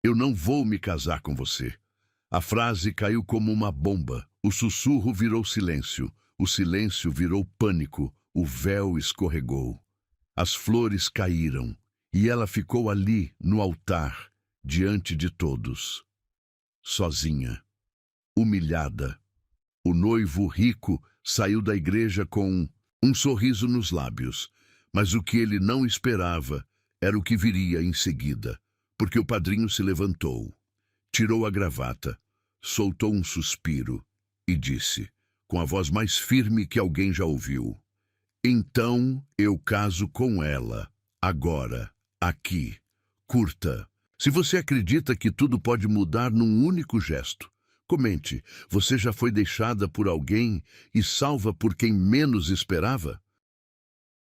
Eu não vou me casar com você. A frase caiu como uma bomba. O sussurro virou silêncio. O silêncio virou pânico. O véu escorregou. As flores caíram. E ela ficou ali, no altar, diante de todos. Sozinha. Humilhada. O noivo rico saiu da igreja com um sorriso nos lábios. Mas o que ele não esperava era o que viria em seguida. Porque o padrinho se levantou. Tirou a gravata. Soltou um suspiro e disse, com a voz mais firme que alguém já ouviu: então eu caso com ela, agora, aqui. Curta. Se você acredita que tudo pode mudar num único gesto, comente, você já foi deixada por alguém e salva por quem menos esperava?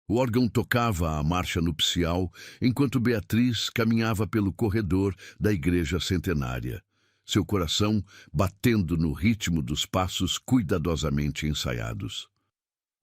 O órgão tocava a marcha nupcial enquanto Beatriz caminhava pelo corredor da igreja centenária. Seu coração batendo no ritmo dos passos cuidadosamente ensaiados.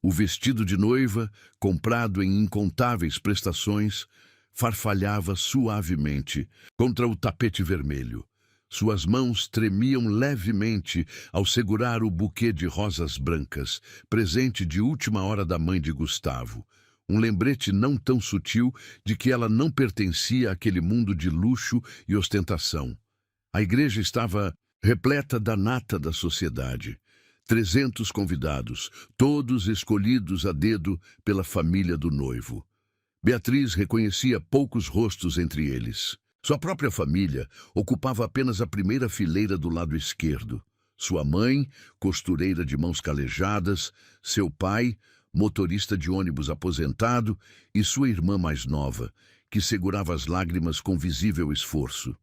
O vestido de noiva, comprado em incontáveis prestações, farfalhava suavemente contra o tapete vermelho. Suas mãos tremiam levemente ao segurar o buquê de rosas brancas, presente de última hora da mãe de Gustavo. Um lembrete não tão sutil de que ela não pertencia àquele mundo de luxo e ostentação. A igreja estava repleta da nata da sociedade. 300 convidados, todos escolhidos a dedo pela família do noivo. Beatriz reconhecia poucos rostos entre eles. Sua própria família ocupava apenas a primeira fileira do lado esquerdo. Sua mãe, costureira de mãos calejadas, seu pai, motorista de ônibus aposentado, e sua irmã mais nova, que segurava as lágrimas com visível esforço.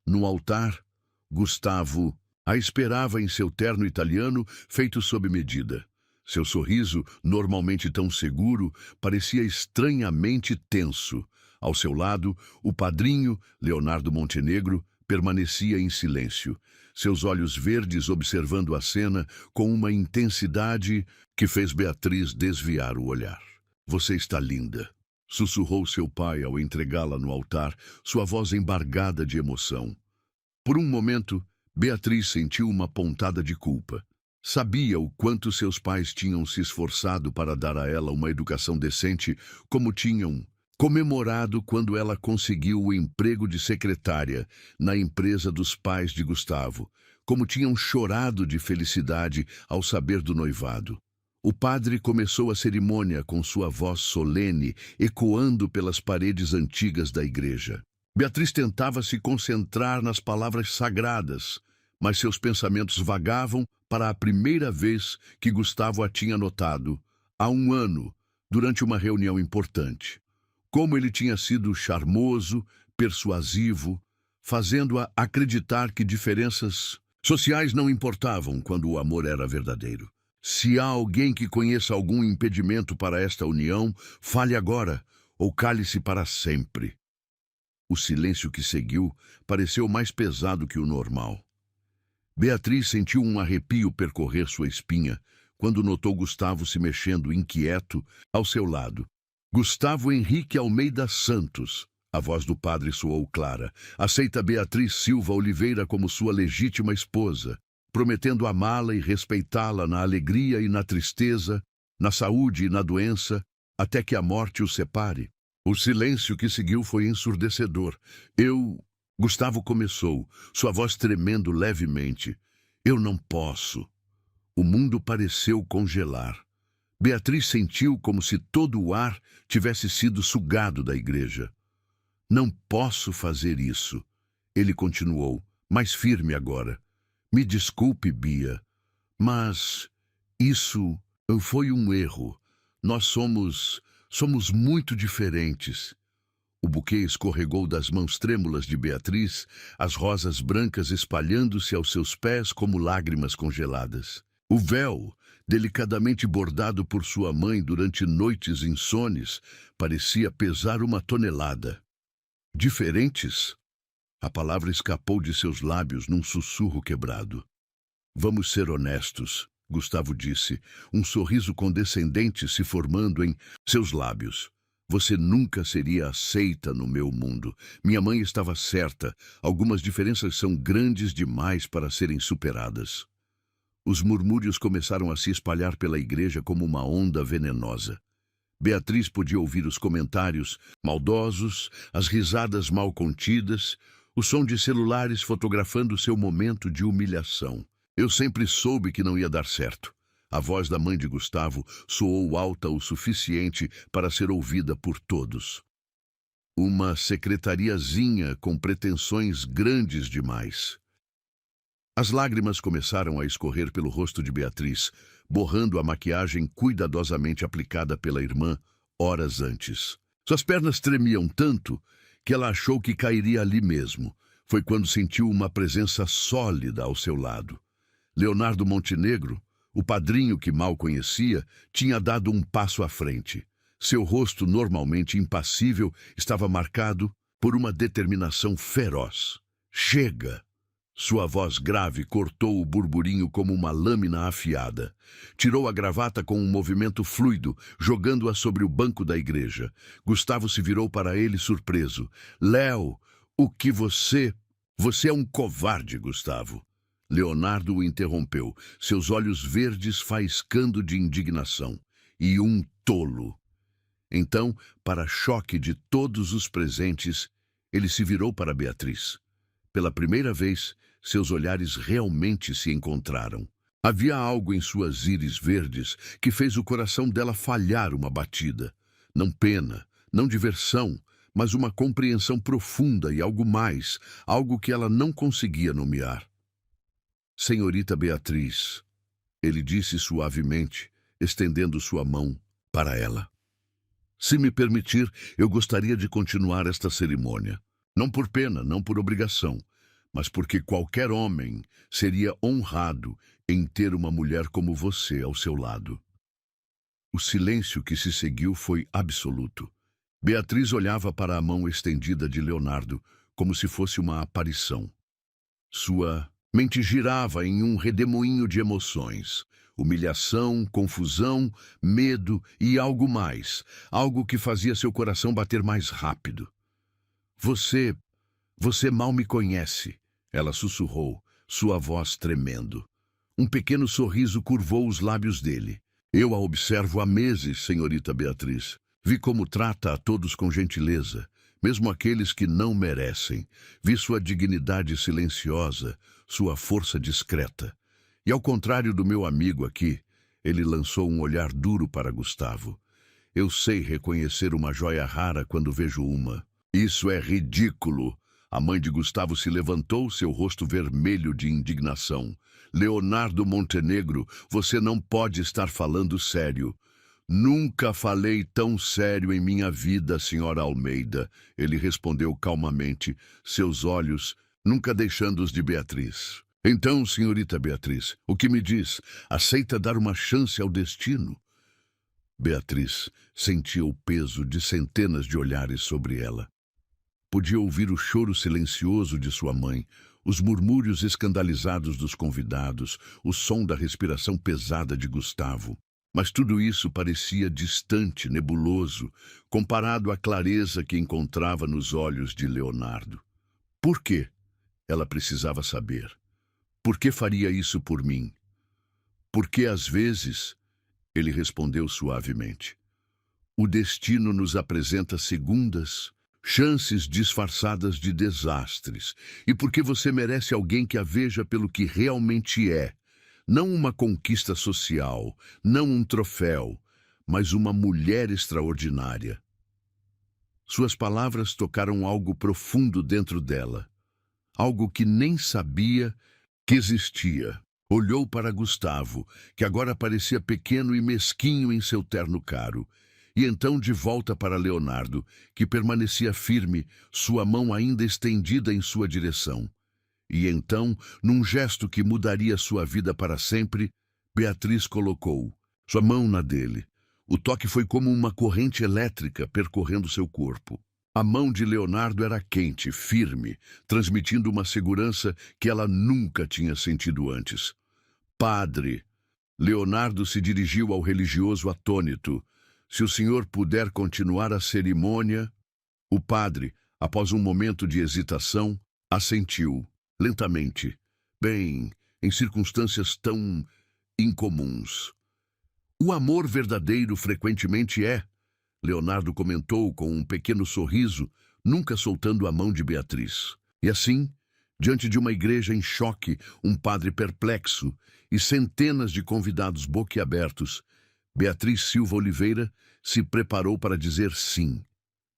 No altar, Gustavo a esperava em seu terno italiano feito sob medida. Seu sorriso, normalmente tão seguro, parecia estranhamente tenso. Ao seu lado, o padrinho, Leonardo Montenegro, permanecia em silêncio, seus olhos verdes observando a cena com uma intensidade que fez Beatriz desviar o olhar. Você está linda, sussurrou seu pai ao entregá-la no altar, sua voz embargada de emoção. Por um momento, Beatriz sentiu uma pontada de culpa. Sabia o quanto seus pais tinham se esforçado para dar a ela uma educação decente, como tinham comemorado quando ela conseguiu o emprego de secretária na empresa dos pais de Gustavo, como tinham chorado de felicidade ao saber do noivado. O padre começou a cerimônia com sua voz solene, ecoando pelas paredes antigas da igreja. Beatriz tentava se concentrar nas palavras sagradas, mas seus pensamentos vagavam para a primeira vez que Gustavo a tinha notado, há um ano, durante uma reunião importante. Como ele tinha sido charmoso, persuasivo, fazendo-a acreditar que diferenças sociais não importavam quando o amor era verdadeiro. Se há alguém que conheça algum impedimento para esta união, fale agora, ou cale-se para sempre. O silêncio que seguiu pareceu mais pesado que o normal. Beatriz sentiu um arrepio percorrer sua espinha quando notou Gustavo se mexendo inquieto ao seu lado. Gustavo Henrique Almeida Santos, a voz do padre soou clara, aceita Beatriz Silva Oliveira como sua legítima esposa, prometendo amá-la e respeitá-la na alegria e na tristeza, na saúde e na doença, até que a morte os separe. O silêncio que seguiu foi ensurdecedor. Gustavo começou, sua voz tremendo levemente. Eu não posso. O mundo pareceu congelar. Beatriz sentiu como se todo o ar tivesse sido sugado da igreja. Não posso fazer isso. Ele continuou, mais firme agora. Me desculpe, Bia, mas isso foi um erro. Nós somos muito diferentes. O buquê escorregou das mãos trêmulas de Beatriz, as rosas brancas espalhando-se aos seus pés como lágrimas congeladas. O véu, delicadamente bordado por sua mãe durante noites insones, parecia pesar uma tonelada. Diferentes? A palavra escapou de seus lábios num sussurro quebrado. Vamos ser honestos, Gustavo disse, um sorriso condescendente se formando em seus lábios. Você nunca seria aceita no meu mundo. Minha mãe estava certa. Algumas diferenças são grandes demais para serem superadas. Os murmúrios começaram a se espalhar pela igreja como uma onda venenosa. Beatriz podia ouvir os comentários maldosos, as risadas mal contidas, o som de celulares fotografando seu momento de humilhação. Eu sempre soube que não ia dar certo. A voz da mãe de Gustavo soou alta o suficiente para ser ouvida por todos. Uma secretariazinha com pretensões grandes demais. As lágrimas começaram a escorrer pelo rosto de Beatriz, borrando a maquiagem cuidadosamente aplicada pela irmã horas antes. Suas pernas tremiam tanto que ela achou que cairia ali mesmo. Foi quando sentiu uma presença sólida ao seu lado. Leonardo Montenegro, o padrinho que mal conhecia, tinha dado um passo à frente. Seu rosto, normalmente impassível, estava marcado por uma determinação feroz. Chega! Sua voz grave cortou o burburinho como uma lâmina afiada. Tirou a gravata com um movimento fluido, jogando-a sobre o banco da igreja. Gustavo se virou para ele surpreso. Léo, o que você... Você é um covarde, Gustavo. Leonardo o interrompeu, seus olhos verdes faiscando de indignação. E um tolo. Então, para choque de todos os presentes, ele se virou para Beatriz. Pela primeira vez, seus olhares realmente se encontraram. Havia algo em suas íris verdes que fez o coração dela falhar uma batida. Não pena, não diversão, mas uma compreensão profunda e algo mais, algo que ela não conseguia nomear. Senhorita Beatriz, ele disse suavemente, estendendo sua mão para ela. Se me permitir, eu gostaria de continuar esta cerimônia. Não por pena, não por obrigação, mas porque qualquer homem seria honrado em ter uma mulher como você ao seu lado. O silêncio que se seguiu foi absoluto. Beatriz olhava para a mão estendida de Leonardo como se fosse uma aparição. Sua mente girava em um redemoinho de emoções. Humilhação, confusão, medo e algo mais. Algo que fazia seu coração bater mais rápido. Você mal me conhece, ela sussurrou, sua voz tremendo. Um pequeno sorriso curvou os lábios dele. Eu a observo há meses, senhorita Beatriz. Vi como trata a todos com gentileza, mesmo aqueles que não merecem. Vi sua dignidade silenciosa, sua força discreta. E ao contrário do meu amigo aqui, ele lançou um olhar duro para Gustavo. Eu sei reconhecer uma joia rara quando vejo uma. Isso é ridículo. A mãe de Gustavo se levantou, seu rosto vermelho de indignação. Leonardo Montenegro, você não pode estar falando sério. Nunca falei tão sério em minha vida, senhora Almeida. Ele respondeu calmamente, seus olhos nunca deixando-os de Beatriz. Então, senhorita Beatriz, o que me diz? Aceita dar uma chance ao destino? Beatriz sentia o peso de centenas de olhares sobre ela. Podia ouvir o choro silencioso de sua mãe, os murmúrios escandalizados dos convidados, o som da respiração pesada de Gustavo. Mas tudo isso parecia distante, nebuloso, comparado à clareza que encontrava nos olhos de Leonardo. Por quê? Ela precisava saber. Por que faria isso por mim? Porque às vezes, ele respondeu suavemente, o destino nos apresenta segundas, chances disfarçadas de desastres, e porque você merece alguém que a veja pelo que realmente é, não uma conquista social, não um troféu, mas uma mulher extraordinária. Suas palavras tocaram algo profundo dentro dela, algo que nem sabia que existia. Olhou para Gustavo, que agora parecia pequeno e mesquinho em seu terno caro, e então de volta para Leonardo, que permanecia firme, sua mão ainda estendida em sua direção. E então, num gesto que mudaria sua vida para sempre, Beatriz colocou sua mão na dele. O toque foi como uma corrente elétrica percorrendo seu corpo. A mão de Leonardo era quente, firme, transmitindo uma segurança que ela nunca tinha sentido antes. Padre! Leonardo se dirigiu ao religioso atônito. Se o senhor puder continuar a cerimônia... O padre, após um momento de hesitação, assentiu, lentamente. Bem, em circunstâncias tão incomuns. O amor verdadeiro frequentemente é... Leonardo comentou com um pequeno sorriso, nunca soltando a mão de Beatriz. E assim, diante de uma igreja em choque, um padre perplexo e centenas de convidados boquiabertos, Beatriz Silva Oliveira se preparou para dizer sim.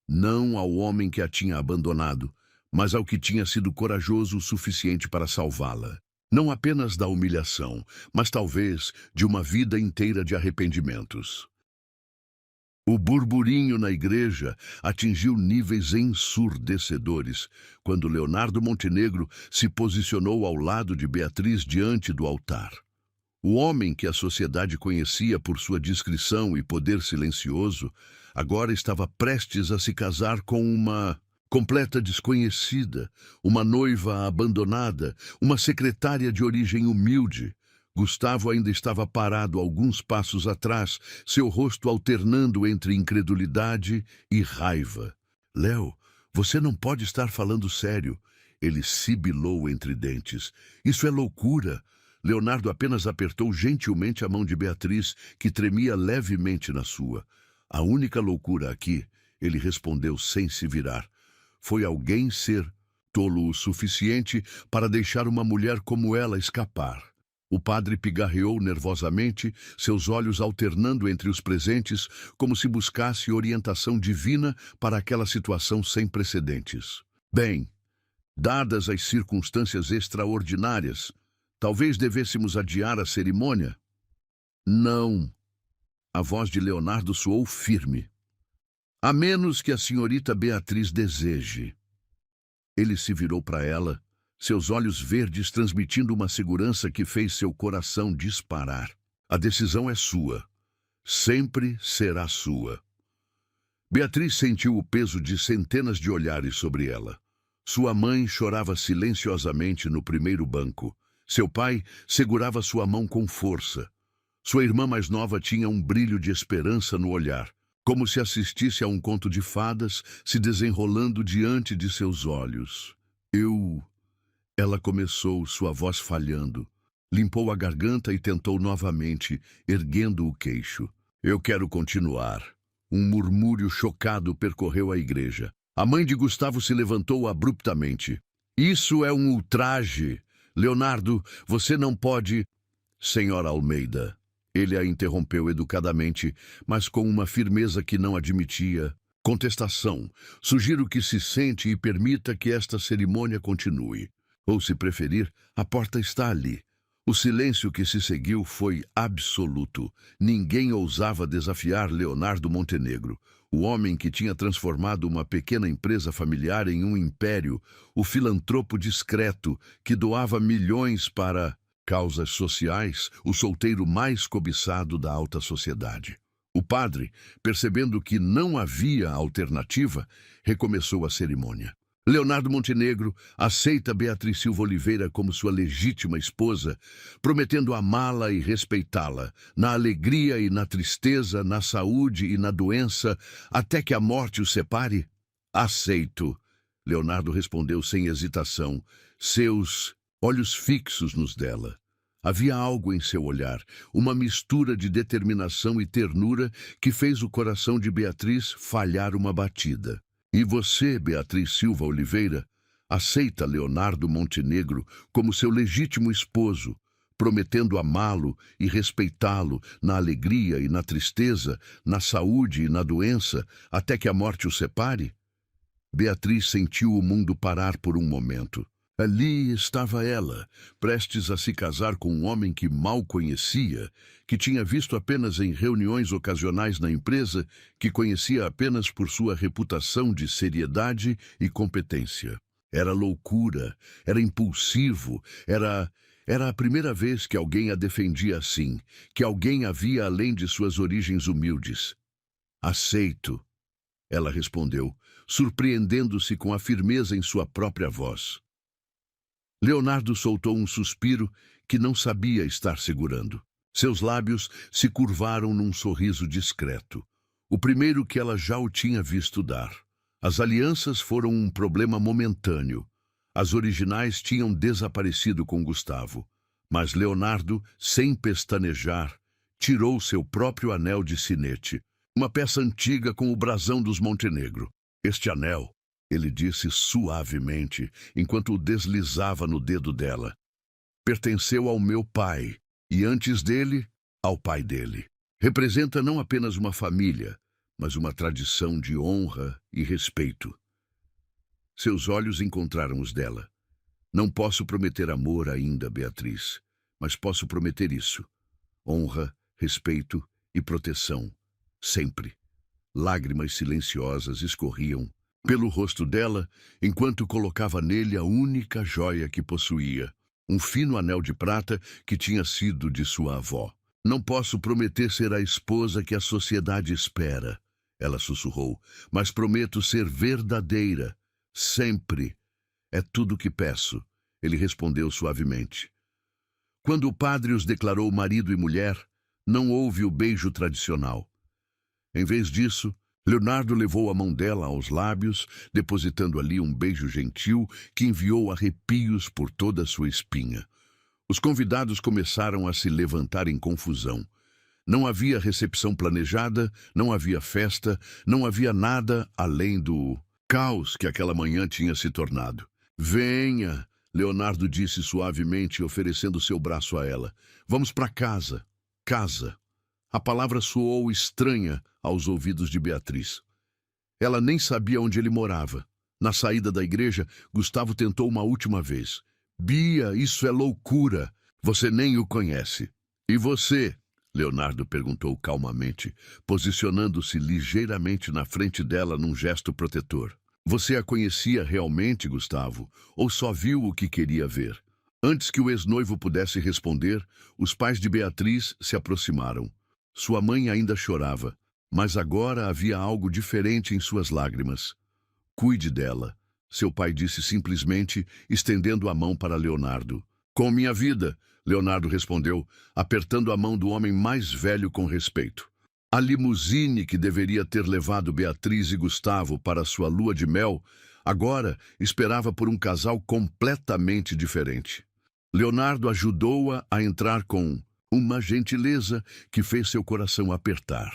Não ao homem que a tinha abandonado, mas ao que tinha sido corajoso o suficiente para salvá-la. Não apenas da humilhação, mas talvez de uma vida inteira de arrependimentos. O burburinho na igreja atingiu níveis ensurdecedores quando Leonardo Montenegro se posicionou ao lado de Beatriz diante do altar. O homem que a sociedade conhecia por sua discrição e poder silencioso, agora estava prestes a se casar com uma completa desconhecida, uma noiva abandonada, uma secretária de origem humilde. Gustavo ainda estava parado alguns passos atrás, seu rosto alternando entre incredulidade e raiva. Léo, você não pode estar falando sério. Ele sibilou entre dentes. Isso é loucura. Leonardo apenas apertou gentilmente a mão de Beatriz, que tremia levemente na sua. A única loucura aqui, ele respondeu sem se virar, foi alguém ser tolo o suficiente para deixar uma mulher como ela escapar. O padre pigarreou nervosamente, seus olhos alternando entre os presentes, como se buscasse orientação divina para aquela situação sem precedentes. Bem, dadas as circunstâncias extraordinárias, talvez devêssemos adiar a cerimônia? Não. A voz de Leonardo soou firme. A menos que a senhorita Beatriz deseje. Ele se virou para ela, seus olhos verdes transmitindo uma segurança que fez seu coração disparar. A decisão é sua. Sempre será sua. Beatriz sentiu o peso de centenas de olhares sobre ela. Sua mãe chorava silenciosamente no primeiro banco. Seu pai segurava sua mão com força. Sua irmã mais nova tinha um brilho de esperança no olhar, como se assistisse a um conto de fadas se desenrolando diante de seus olhos. Ela começou, sua voz falhando. Limpou a garganta e tentou novamente, erguendo o queixo. Eu quero continuar. Um murmúrio chocado percorreu a igreja. A mãe de Gustavo se levantou abruptamente. Isso é um ultraje. Leonardo, você não pode... Senhora Almeida. Ele a interrompeu educadamente, mas com uma firmeza que não admitia contestação. Sugiro que se sente e permita que esta cerimônia continue. Ou, se preferir, a porta está ali. O silêncio que se seguiu foi absoluto. Ninguém ousava desafiar Leonardo Montenegro, o homem que tinha transformado uma pequena empresa familiar em um império, o filantropo discreto que doava milhões para causas sociais, o solteiro mais cobiçado da alta sociedade. O padre, percebendo que não havia alternativa, recomeçou a cerimônia. Leonardo Montenegro aceita Beatriz Silva Oliveira como sua legítima esposa, prometendo amá-la e respeitá-la, na alegria e na tristeza, na saúde e na doença, até que a morte os separe? Aceito, Leonardo respondeu sem hesitação, seus olhos fixos nos dela. Havia algo em seu olhar, uma mistura de determinação e ternura que fez o coração de Beatriz falhar uma batida. E você, Beatriz Silva Oliveira, aceita Leonardo Montenegro como seu legítimo esposo, prometendo amá-lo e respeitá-lo na alegria e na tristeza, na saúde e na doença, até que a morte o separe? Beatriz sentiu o mundo parar por um momento. Ali estava ela, prestes a se casar com um homem que mal conhecia, que tinha visto apenas em reuniões ocasionais na empresa, que conhecia apenas por sua reputação de seriedade e competência. Era loucura, era impulsivo, era a primeira vez que alguém a defendia assim, que alguém a via além de suas origens humildes. Aceito, ela respondeu, surpreendendo-se com a firmeza em sua própria voz. Leonardo soltou um suspiro que não sabia estar segurando. Seus lábios se curvaram num sorriso discreto. O primeiro que ela já o tinha visto dar. As alianças foram um problema momentâneo. As originais tinham desaparecido com Gustavo. Mas Leonardo, sem pestanejar, tirou seu próprio anel de sinete, uma peça antiga com o brasão dos Montenegro. Este anel, ele disse suavemente, enquanto o deslizava no dedo dela, pertenceu ao meu pai, e antes dele, ao pai dele. Representa não apenas uma família, mas uma tradição de honra e respeito. Seus olhos encontraram os dela. Não posso prometer amor ainda, Beatriz, mas posso prometer isso. Honra, respeito e proteção. Sempre. Lágrimas silenciosas escorriam pelo rosto dela, enquanto colocava nele a única joia que possuía, um fino anel de prata que tinha sido de sua avó. Não posso prometer ser a esposa que a sociedade espera, ela sussurrou, mas prometo ser verdadeira, sempre. É tudo o que peço, ele respondeu suavemente. Quando o padre os declarou marido e mulher, não houve o beijo tradicional. Em vez disso, Leonardo levou a mão dela aos lábios, depositando ali um beijo gentil que enviou arrepios por toda a sua espinha. Os convidados começaram a se levantar em confusão. Não havia recepção planejada, não havia festa, não havia nada além do caos que aquela manhã tinha se tornado. Venha, Leonardo disse suavemente, oferecendo seu braço a ela. Vamos para casa. Casa. A palavra soou estranha aos ouvidos de Beatriz. Ela nem sabia onde ele morava. Na saída da igreja, Gustavo tentou uma última vez. Bia, isso é loucura. Você nem o conhece. E você? Leonardo perguntou calmamente, posicionando-se ligeiramente na frente dela num gesto protetor. Você a conhecia realmente, Gustavo, ou só viu o que queria ver? Antes que o ex-noivo pudesse responder, os pais de Beatriz se aproximaram. Sua mãe ainda chorava, mas agora havia algo diferente em suas lágrimas. Cuide dela, seu pai disse simplesmente, estendendo a mão para Leonardo. Com minha vida, Leonardo respondeu, apertando a mão do homem mais velho com respeito. A limusine que deveria ter levado Beatriz e Gustavo para sua lua de mel, agora esperava por um casal completamente diferente. Leonardo ajudou-a a entrar com uma gentileza que fez seu coração apertar.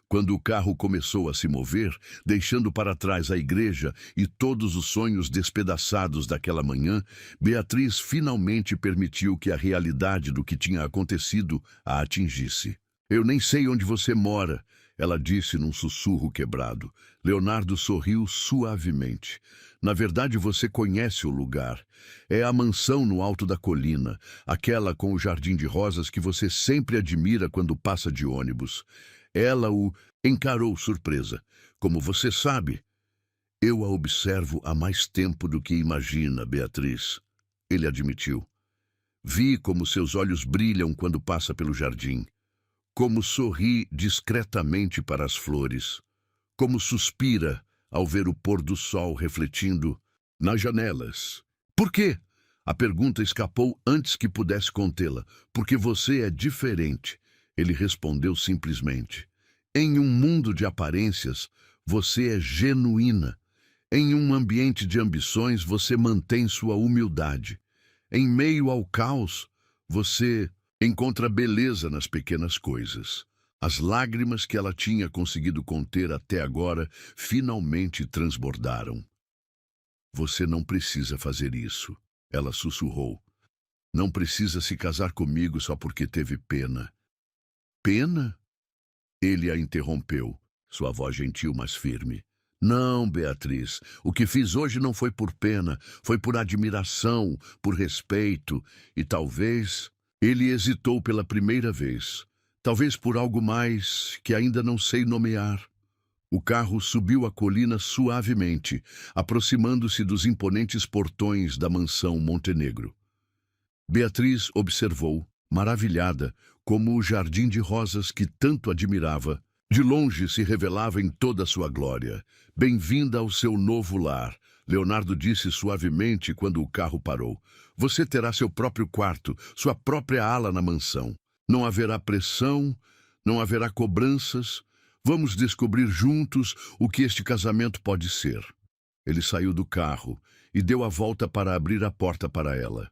Quando o carro começou a se mover, deixando para trás a igreja e todos os sonhos despedaçados daquela manhã, Beatriz finalmente permitiu que a realidade do que tinha acontecido a atingisse. Eu nem sei onde você mora, ela disse num sussurro quebrado. Leonardo sorriu suavemente. Na verdade, você conhece o lugar. É a mansão no alto da colina, aquela com o jardim de rosas que você sempre admira quando passa de ônibus. Ela o encarou surpresa. Como você sabe, eu a observo há mais tempo do que imagina, Beatriz. Ele admitiu. Vi como seus olhos brilham quando passa pelo jardim. Como sorri discretamente para as flores. Como suspira ao ver o pôr do sol refletindo nas janelas. Por quê? A pergunta escapou antes que pudesse contê-la. Porque você é diferente. Ele respondeu simplesmente. Em um mundo de aparências, você é genuína. Em um ambiente de ambições, você mantém sua humildade. Em meio ao caos, você encontra beleza nas pequenas coisas. As lágrimas que ela tinha conseguido conter até agora finalmente transbordaram. Você não precisa fazer isso, ela sussurrou. Não precisa se casar comigo só porque teve pena. Pena? Ele a interrompeu, sua voz gentil, mas firme. Não, Beatriz, o que fiz hoje não foi por pena, foi por admiração, por respeito e talvez... Ele hesitou pela primeira vez, talvez por algo mais que ainda não sei nomear. O carro subiu a colina suavemente, aproximando-se dos imponentes portões da mansão Montenegro. Beatriz observou, maravilhada, como o jardim de rosas que tanto admirava, de longe se revelava em toda a sua glória. Bem-vinda ao seu novo lar, Leonardo disse suavemente quando o carro parou. Você terá seu próprio quarto, sua própria ala na mansão. Não haverá pressão, não haverá cobranças. Vamos descobrir juntos o que este casamento pode ser. Ele saiu do carro e deu a volta para abrir a porta para ela.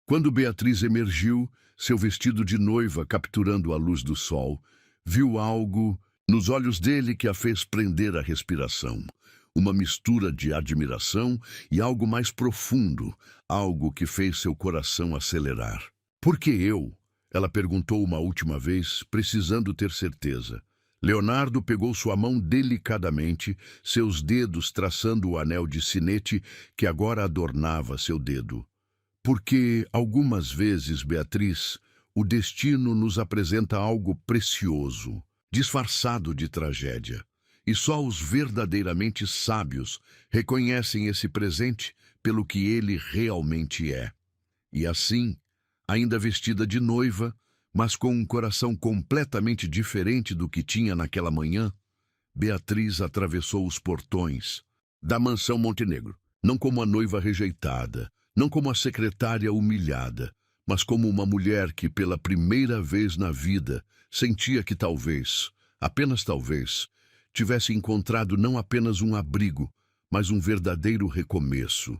Quando Beatriz emergiu, seu vestido de noiva capturando a luz do sol, viu algo nos olhos dele que a fez prender a respiração. Uma mistura de admiração e algo mais profundo, algo que fez seu coração acelerar. Por que eu? Ela perguntou uma última vez, precisando ter certeza. Leonardo pegou sua mão delicadamente, seus dedos traçando o anel de sinete que agora adornava seu dedo. Porque, algumas vezes, Beatriz, o destino nos apresenta algo precioso, disfarçado de tragédia. E só os verdadeiramente sábios reconhecem esse presente pelo que ele realmente é. E assim, ainda vestida de noiva, mas com um coração completamente diferente do que tinha naquela manhã, Beatriz atravessou os portões da mansão Montenegro, não como a noiva rejeitada, não como a secretária humilhada, mas como uma mulher que, pela primeira vez na vida, sentia que talvez, apenas talvez, tivesse encontrado não apenas um abrigo, mas um verdadeiro recomeço.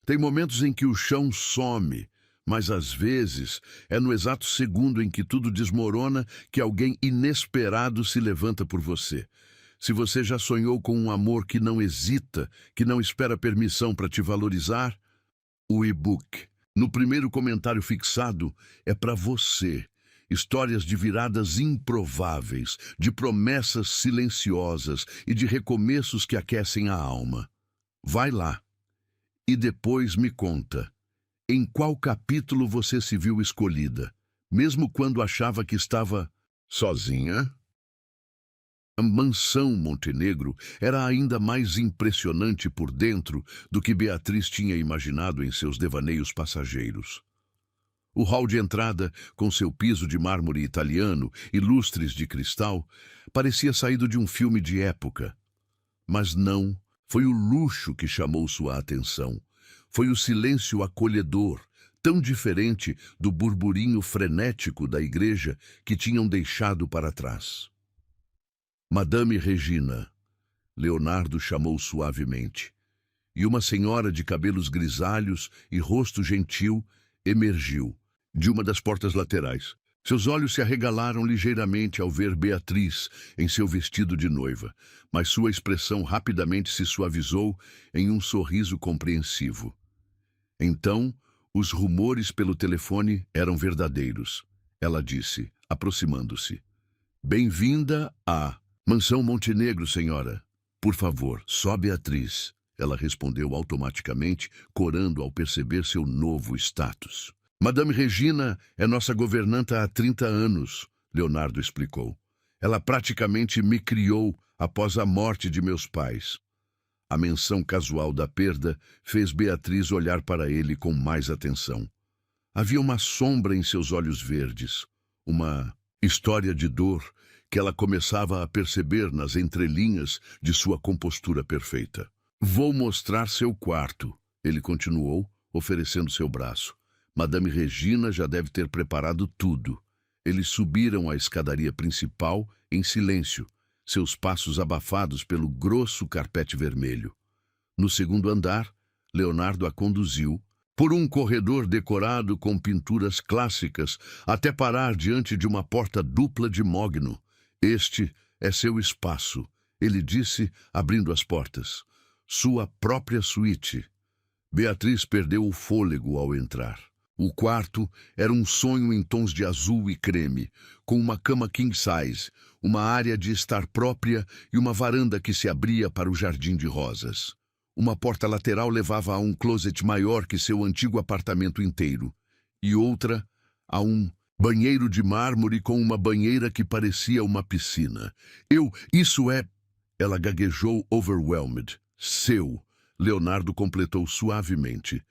Tem momentos em que o chão some, mas às vezes é no exato segundo em que tudo desmorona que alguém inesperado se levanta por você. Se você já sonhou com um amor que não hesita, que não espera permissão para te valorizar, o e-book, no primeiro comentário fixado, é para você. Histórias de viradas improváveis, de promessas silenciosas e de recomeços que aquecem a alma. Vai lá e depois me conta. Em qual capítulo você se viu escolhida, mesmo quando achava que estava sozinha? A mansão Montenegro era ainda mais impressionante por dentro do que Beatriz tinha imaginado em seus devaneios passageiros. O hall de entrada, com seu piso de mármore italiano e lustres de cristal, parecia saído de um filme de época. Mas não, foi o luxo que chamou sua atenção. Foi o silêncio acolhedor, tão diferente do burburinho frenético da igreja que tinham deixado para trás. Madame Regina, Leonardo chamou suavemente, e uma senhora de cabelos grisalhos e rosto gentil emergiu de uma das portas laterais. Seus olhos se arregalaram ligeiramente ao ver Beatriz em seu vestido de noiva, mas sua expressão rapidamente se suavizou em um sorriso compreensivo. Então, os rumores pelo telefone eram verdadeiros. Ela disse, aproximando-se. Bem-vinda à Mansão Montenegro, senhora. Por favor, só Beatriz. Ela respondeu automaticamente, corando ao perceber seu novo status. Madame Regina é nossa governanta há 30 anos, Leonardo explicou. Ela praticamente me criou após a morte de meus pais. A menção casual da perda fez Beatriz olhar para ele com mais atenção. Havia uma sombra em seus olhos verdes, uma história de dor que ela começava a perceber nas entrelinhas de sua compostura perfeita. Vou mostrar seu quarto, ele continuou, oferecendo seu braço. Madame Regina já deve ter preparado tudo. Eles subiram a escadaria principal em silêncio, seus passos abafados pelo grosso carpete vermelho. No segundo andar, Leonardo a conduziu por um corredor decorado com pinturas clássicas até parar diante de uma porta dupla de mogno. Este é seu espaço, ele disse, abrindo as portas. Sua própria suíte. Beatriz perdeu o fôlego ao entrar. O quarto era um sonho em tons de azul e creme, com uma cama king size, uma área de estar própria e uma varanda que se abria para o jardim de rosas. Uma porta lateral levava a um closet maior que seu antigo apartamento inteiro, e outra a um banheiro de mármore com uma banheira que parecia uma piscina. Isso é... Ela gaguejou overwhelmed. Seu, Leonardo completou suavemente.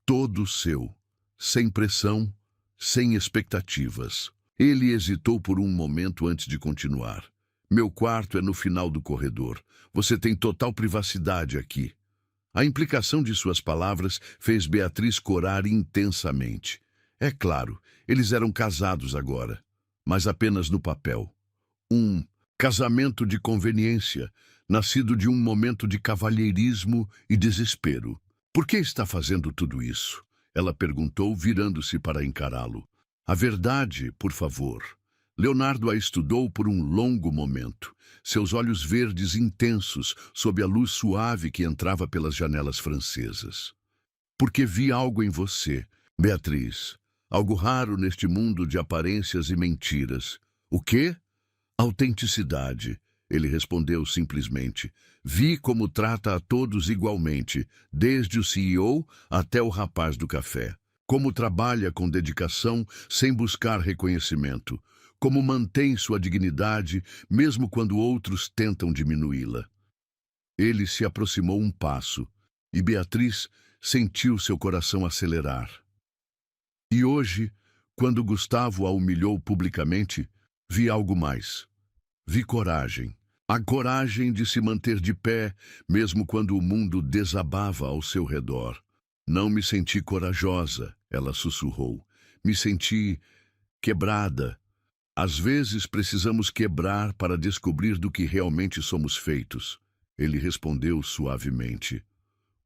Todo seu. Sem pressão, sem expectativas. Ele hesitou por um momento antes de continuar. Meu quarto é no final do corredor. Você tem total privacidade aqui. A implicação de suas palavras fez Beatriz corar intensamente. É claro, eles eram casados agora, mas apenas no papel. Um Casamento de conveniência, nascido de um momento de cavalheirismo e desespero. Por que está fazendo tudo isso? Ela perguntou, virando-se para encará-lo. A verdade, por favor. Leonardo a estudou por um longo momento, seus olhos verdes intensos sob a luz suave que entrava pelas janelas francesas. Porque vi algo em você, Beatriz, algo raro neste mundo de aparências e mentiras. O quê? Autenticidade, ele respondeu simplesmente. Vi como trata a todos igualmente, desde o CEO até o rapaz do café. Como trabalha com dedicação sem buscar reconhecimento. Como mantém sua dignidade, mesmo quando outros tentam diminuí-la. Ele se aproximou um passo, e Beatriz sentiu seu coração acelerar. E hoje, quando Gustavo a humilhou publicamente, vi algo mais. Vi coragem. A coragem de se manter de pé, mesmo quando o mundo desabava ao seu redor. Não me senti corajosa, ela sussurrou. Me senti quebrada. Às vezes precisamos quebrar para descobrir do que realmente somos feitos. Ele respondeu suavemente.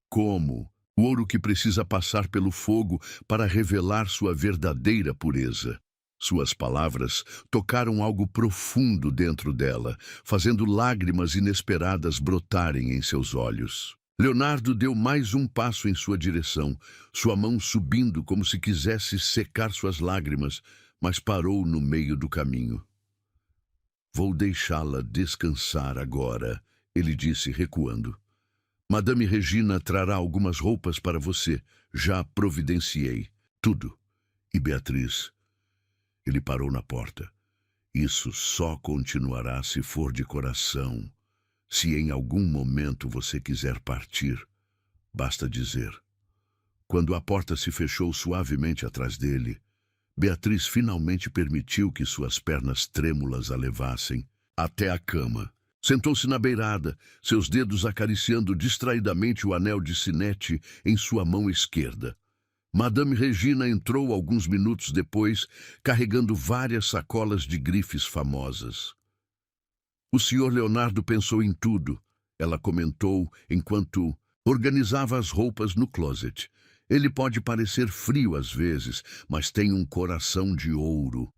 Como? O ouro que precisa passar pelo fogo para revelar sua verdadeira pureza. Suas palavras tocaram algo profundo dentro dela, fazendo lágrimas inesperadas brotarem em seus olhos. Leonardo deu mais um passo em sua direção, sua mão subindo como se quisesse secar suas lágrimas, mas parou no meio do caminho. Vou deixá-la descansar agora, ele disse, recuando. Madame Regina trará algumas roupas para você. Já providenciei. Tudo. E Beatriz... Ele parou na porta. Isso só continuará se for de coração. Se em algum momento você quiser partir, basta dizer. Quando a porta se fechou suavemente atrás dele, Beatriz finalmente permitiu que suas pernas trêmulas a levassem até a cama. Sentou-se na beirada, seus dedos acariciando distraidamente o anel de sinete em sua mão esquerda. Madame Regina entrou alguns minutos depois, carregando várias sacolas de grifes famosas. O Sr. Leonardo pensou em tudo, ela comentou enquanto organizava as roupas no closet. Ele pode parecer frio às vezes, mas tem um coração de ouro.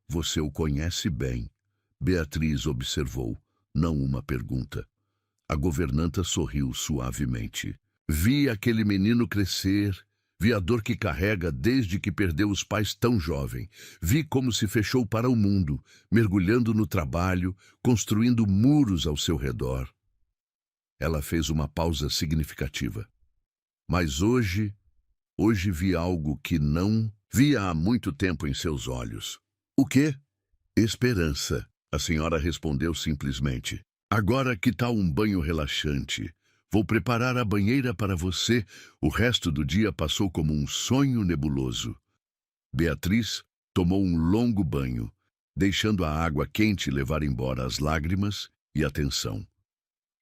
Você o conhece bem, Beatriz observou, não uma pergunta. A governanta sorriu suavemente. Vi aquele menino crescer. Vi a dor que carrega desde que perdeu os pais tão jovem. Vi como se fechou para o mundo, mergulhando no trabalho, construindo muros ao seu redor. Ela fez uma pausa significativa. Mas hoje vi algo que não via há muito tempo em seus olhos. O quê? Esperança, a senhora respondeu simplesmente. Agora que tal um banho relaxante? Vou preparar a banheira para você. O resto do dia passou como um sonho nebuloso. Beatriz tomou um longo banho, deixando a água quente levar embora as lágrimas e a tensão.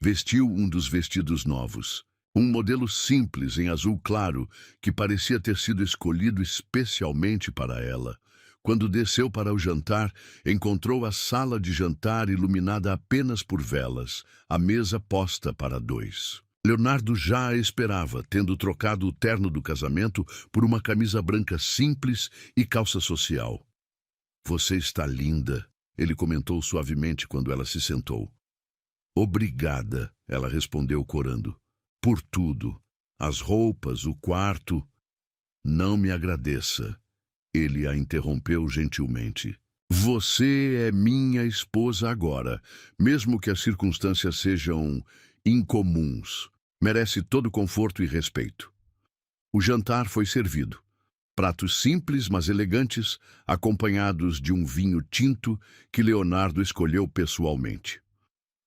Vestiu um dos vestidos novos, um modelo simples em azul claro que parecia ter sido escolhido especialmente para ela. Quando desceu para o jantar, encontrou a sala de jantar iluminada apenas por velas, a mesa posta para dois. Leonardo já a esperava, tendo trocado o terno do casamento por uma camisa branca simples e calça social. Você está linda, ele comentou suavemente quando ela se sentou. Obrigada, ela respondeu corando. Por tudo. As roupas, o quarto. Não me agradeça. Ele a interrompeu gentilmente. Você é minha esposa agora, mesmo que as circunstâncias sejam incomuns. Merece todo conforto e respeito. O jantar foi servido. Pratos simples, mas elegantes, acompanhados de um vinho tinto que Leonardo escolheu pessoalmente.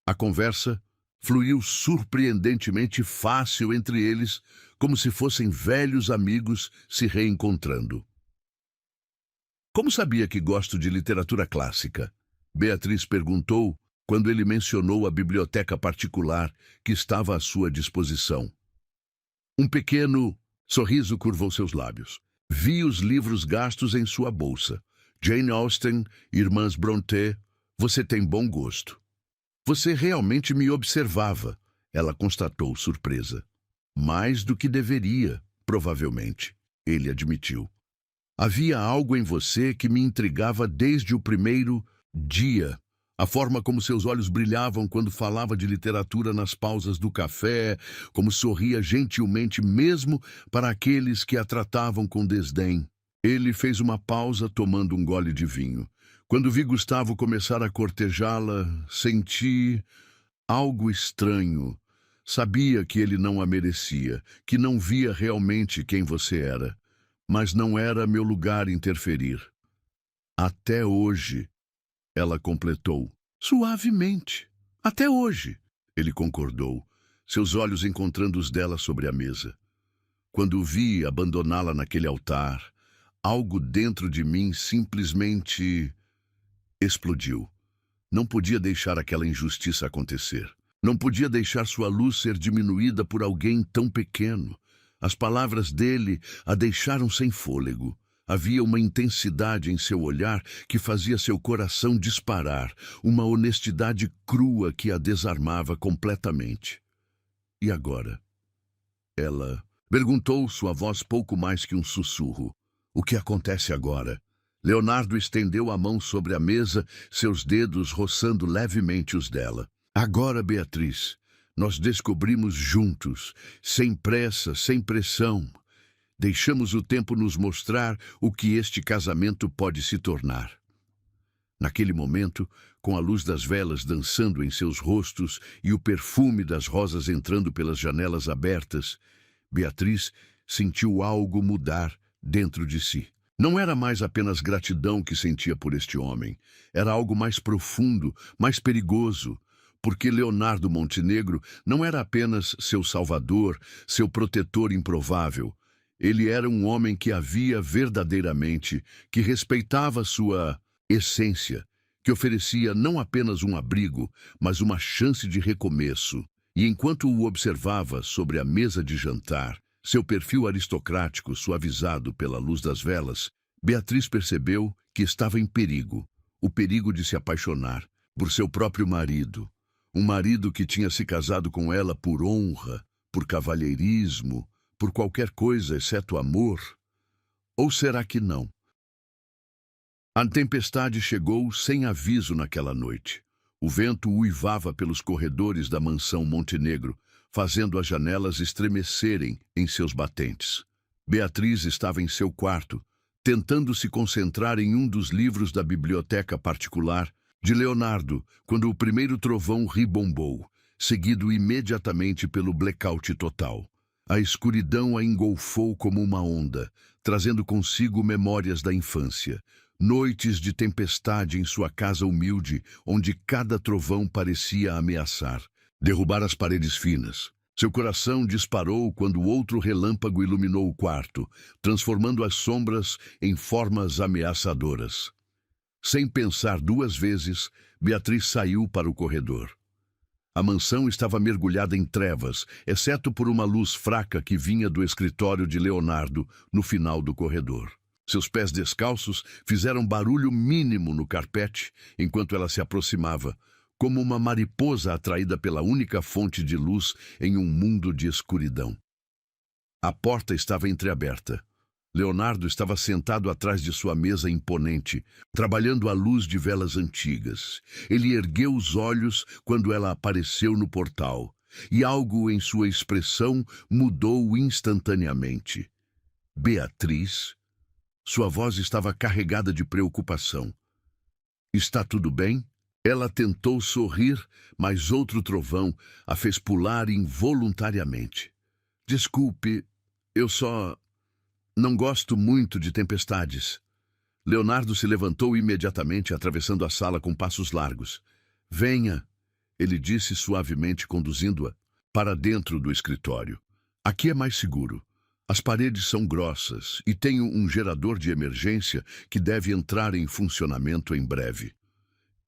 A conversa fluiu surpreendentemente fácil entre eles, como se fossem velhos amigos se reencontrando. Como sabia que gosto de literatura clássica? Beatriz perguntou quando ele mencionou a biblioteca particular que estava à sua disposição. Um pequeno sorriso curvou seus lábios. Vi os livros gastos em sua bolsa. Jane Austen, Irmãs Brontë, você tem bom gosto. Você realmente me observava, ela constatou, surpresa. Mais do que deveria, provavelmente, ele admitiu. Havia algo em você que me intrigava desde o primeiro dia. A forma como seus olhos brilhavam quando falava de literatura nas pausas do café, como sorria gentilmente mesmo para aqueles que a tratavam com desdém. Ele fez uma pausa tomando um gole de vinho. Quando vi Gustavo começar a cortejá-la, senti algo estranho. Sabia que ele não a merecia, que não via realmente quem você era. Mas não era meu lugar interferir. Até hoje, ela completou, suavemente. Até hoje, ele concordou, seus olhos encontrando os dela sobre a mesa. Quando o vi abandoná-la naquele altar, algo dentro de mim simplesmente explodiu. Não podia deixar aquela injustiça acontecer. Não podia deixar sua luz ser diminuída por alguém tão pequeno. As palavras dele a deixaram sem fôlego. Havia uma intensidade em seu olhar que fazia seu coração disparar, uma honestidade crua que a desarmava completamente. E agora? Ela perguntou, sua voz pouco mais que um sussurro. O que acontece agora? Leonardo estendeu a mão sobre a mesa, seus dedos roçando levemente os dela. Agora, Beatriz, nós descobrimos juntos, sem pressa, sem pressão. Deixamos o tempo nos mostrar o que este casamento pode se tornar. Naquele momento, com a luz das velas dançando em seus rostos e o perfume das rosas entrando pelas janelas abertas, Beatriz sentiu algo mudar dentro de si. Não era mais apenas gratidão que sentia por este homem. Era algo mais profundo, mais perigoso. Porque Leonardo Montenegro não era apenas seu salvador, seu protetor improvável. Ele era um homem que a via verdadeiramente, que respeitava sua essência, que oferecia não apenas um abrigo, mas uma chance de recomeço. E enquanto o observava sobre a mesa de jantar, seu perfil aristocrático suavizado pela luz das velas, Beatriz percebeu que estava em perigo, o perigo de se apaixonar por seu próprio marido. Um marido que tinha se casado com ela por honra, por cavalheirismo, por qualquer coisa exceto amor? Ou será que não? A tempestade chegou sem aviso naquela noite. O vento uivava pelos corredores da mansão Montenegro, fazendo as janelas estremecerem em seus batentes. Beatriz estava em seu quarto, tentando se concentrar em um dos livros da biblioteca particular de Leonardo, quando o primeiro trovão ribombou, seguido imediatamente pelo blackout total. A escuridão a engolfou como uma onda, trazendo consigo memórias da infância. Noites de tempestade em sua casa humilde, onde cada trovão parecia ameaçar, derrubar as paredes finas. Seu coração disparou quando outro relâmpago iluminou o quarto, transformando as sombras em formas ameaçadoras. Sem pensar duas vezes, Beatriz saiu para o corredor. A mansão estava mergulhada em trevas, exceto por uma luz fraca que vinha do escritório de Leonardo no final do corredor. Seus pés descalços fizeram barulho mínimo no carpete enquanto ela se aproximava, como uma mariposa atraída pela única fonte de luz em um mundo de escuridão. A porta estava entreaberta. Leonardo estava sentado atrás de sua mesa imponente, trabalhando à luz de velas antigas. Ele ergueu os olhos quando ela apareceu no portal, e algo em sua expressão mudou instantaneamente. Beatriz? Sua voz estava carregada de preocupação. Está tudo bem? Ela tentou sorrir, mas outro trovão a fez pular involuntariamente. Desculpe, eu só não gosto muito de tempestades. Leonardo se levantou imediatamente, atravessando a sala com passos largos. Venha, ele disse suavemente, conduzindo-a para dentro do escritório. Aqui é mais seguro. As paredes são grossas e tenho um gerador de emergência que deve entrar em funcionamento em breve.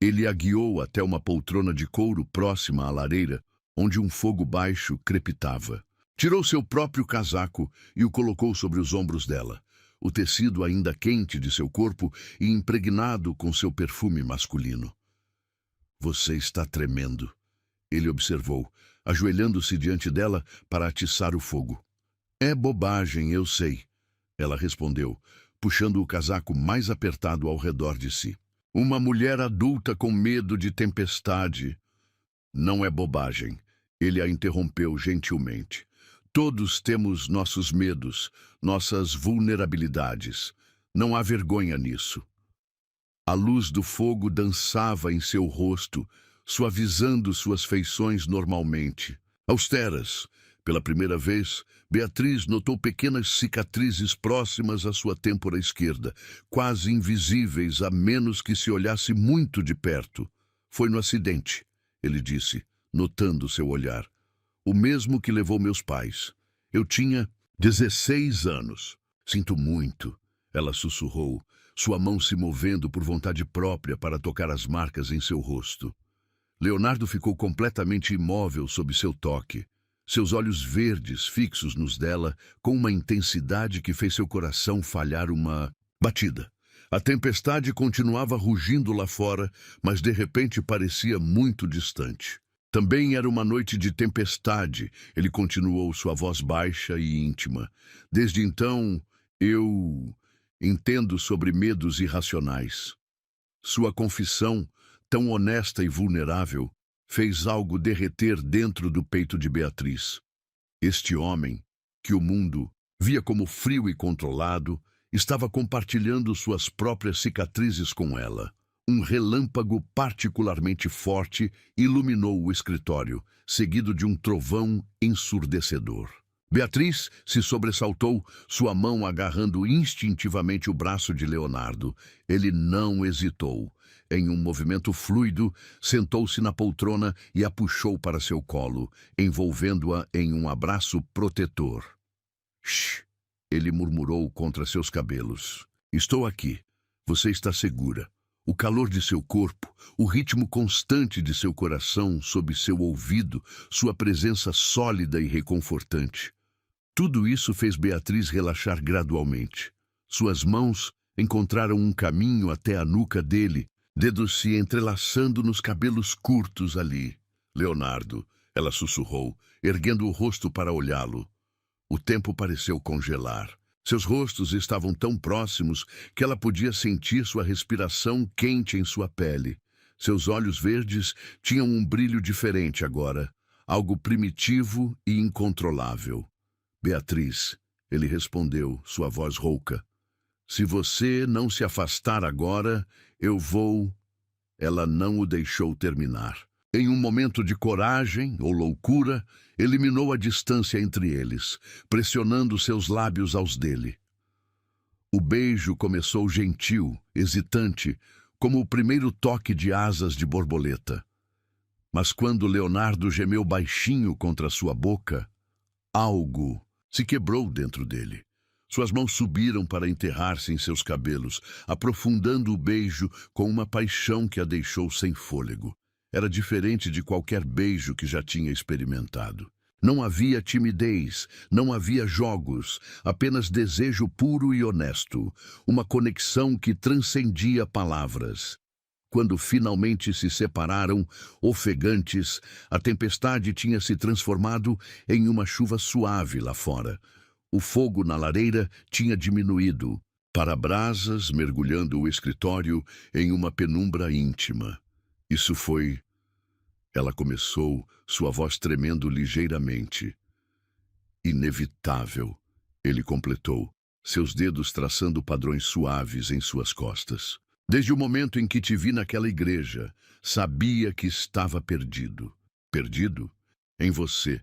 Ele a guiou até uma poltrona de couro próxima à lareira, onde um fogo baixo crepitava. Tirou seu próprio casaco e o colocou sobre os ombros dela, o tecido ainda quente de seu corpo e impregnado com seu perfume masculino. Você está tremendo. ele observou, ajoelhando-se diante dela para atiçar o fogo. É bobagem, eu sei, ela respondeu, puxando o casaco mais apertado ao redor de si. Uma mulher adulta com medo de tempestade. Não é bobagem, ele a interrompeu gentilmente. Todos temos nossos medos, nossas vulnerabilidades. Não há vergonha nisso. A luz do fogo dançava em seu rosto, suavizando suas feições normalmente. Austeras. Pela primeira vez, Beatriz notou pequenas cicatrizes próximas à sua têmpora esquerda, quase invisíveis a menos que se olhasse muito de perto. Foi no acidente, ele disse, notando seu olhar. O mesmo que levou meus pais. Eu tinha 16 anos. Sinto muito, ela sussurrou, sua mão se movendo por vontade própria para tocar as marcas em seu rosto. Leonardo ficou completamente imóvel sob seu toque. Seus olhos verdes fixos nos dela, com uma intensidade que fez seu coração falhar uma batida. A tempestade continuava rugindo lá fora, mas de repente parecia muito distante. Também era uma noite de tempestade, ele continuou, sua voz baixa e íntima. Desde então, eu entendo sobre medos irracionais. Sua confissão, tão honesta e vulnerável, fez algo derreter dentro do peito de Beatriz. Este homem, que o mundo via como frio e controlado, estava compartilhando suas próprias cicatrizes com ela. Um relâmpago particularmente forte iluminou o escritório, seguido de um trovão ensurdecedor. Beatriz se sobressaltou, sua mão agarrando instintivamente o braço de Leonardo. Ele não hesitou. Em um movimento fluido, sentou-se na poltrona e a puxou para seu colo, envolvendo-a em um abraço protetor. Shh! Ele murmurou contra seus cabelos. Estou aqui. Você está segura. O calor de seu corpo, o ritmo constante de seu coração sob seu ouvido, sua presença sólida e reconfortante. Tudo isso fez Beatriz relaxar gradualmente. Suas mãos encontraram um caminho até a nuca dele, dedos se entrelaçando nos cabelos curtos ali. Leonardo, ela sussurrou, erguendo o rosto para olhá-lo. O tempo pareceu congelar. Seus rostos estavam tão próximos que ela podia sentir sua respiração quente em sua pele. Seus olhos verdes tinham um brilho diferente agora, algo primitivo e incontrolável. Beatriz, ele respondeu, sua voz rouca. Se você não se afastar agora, eu vou... Ela não o deixou terminar. Em um momento de coragem ou loucura, eliminou a distância entre eles, pressionando seus lábios aos dele. O beijo começou gentil, hesitante, como o primeiro toque de asas de borboleta. Mas quando Leonardo gemeu baixinho contra sua boca, algo se quebrou dentro dele. Suas mãos subiram para enterrar-se em seus cabelos, aprofundando o beijo com uma paixão que a deixou sem fôlego. Era diferente de qualquer beijo que já tinha experimentado. Não havia timidez, não havia jogos, apenas desejo puro e honesto, uma conexão que transcendia palavras. Quando finalmente se separaram, ofegantes, a tempestade tinha se transformado em uma chuva suave lá fora. O fogo na lareira tinha diminuído, para brasas mergulhando o escritório em uma penumbra íntima. Isso foi... Ela começou, sua voz tremendo ligeiramente. Inevitável, ele completou, seus dedos traçando padrões suaves em suas costas. Desde o momento em que te vi naquela igreja, sabia que estava perdido. Perdido? Em você,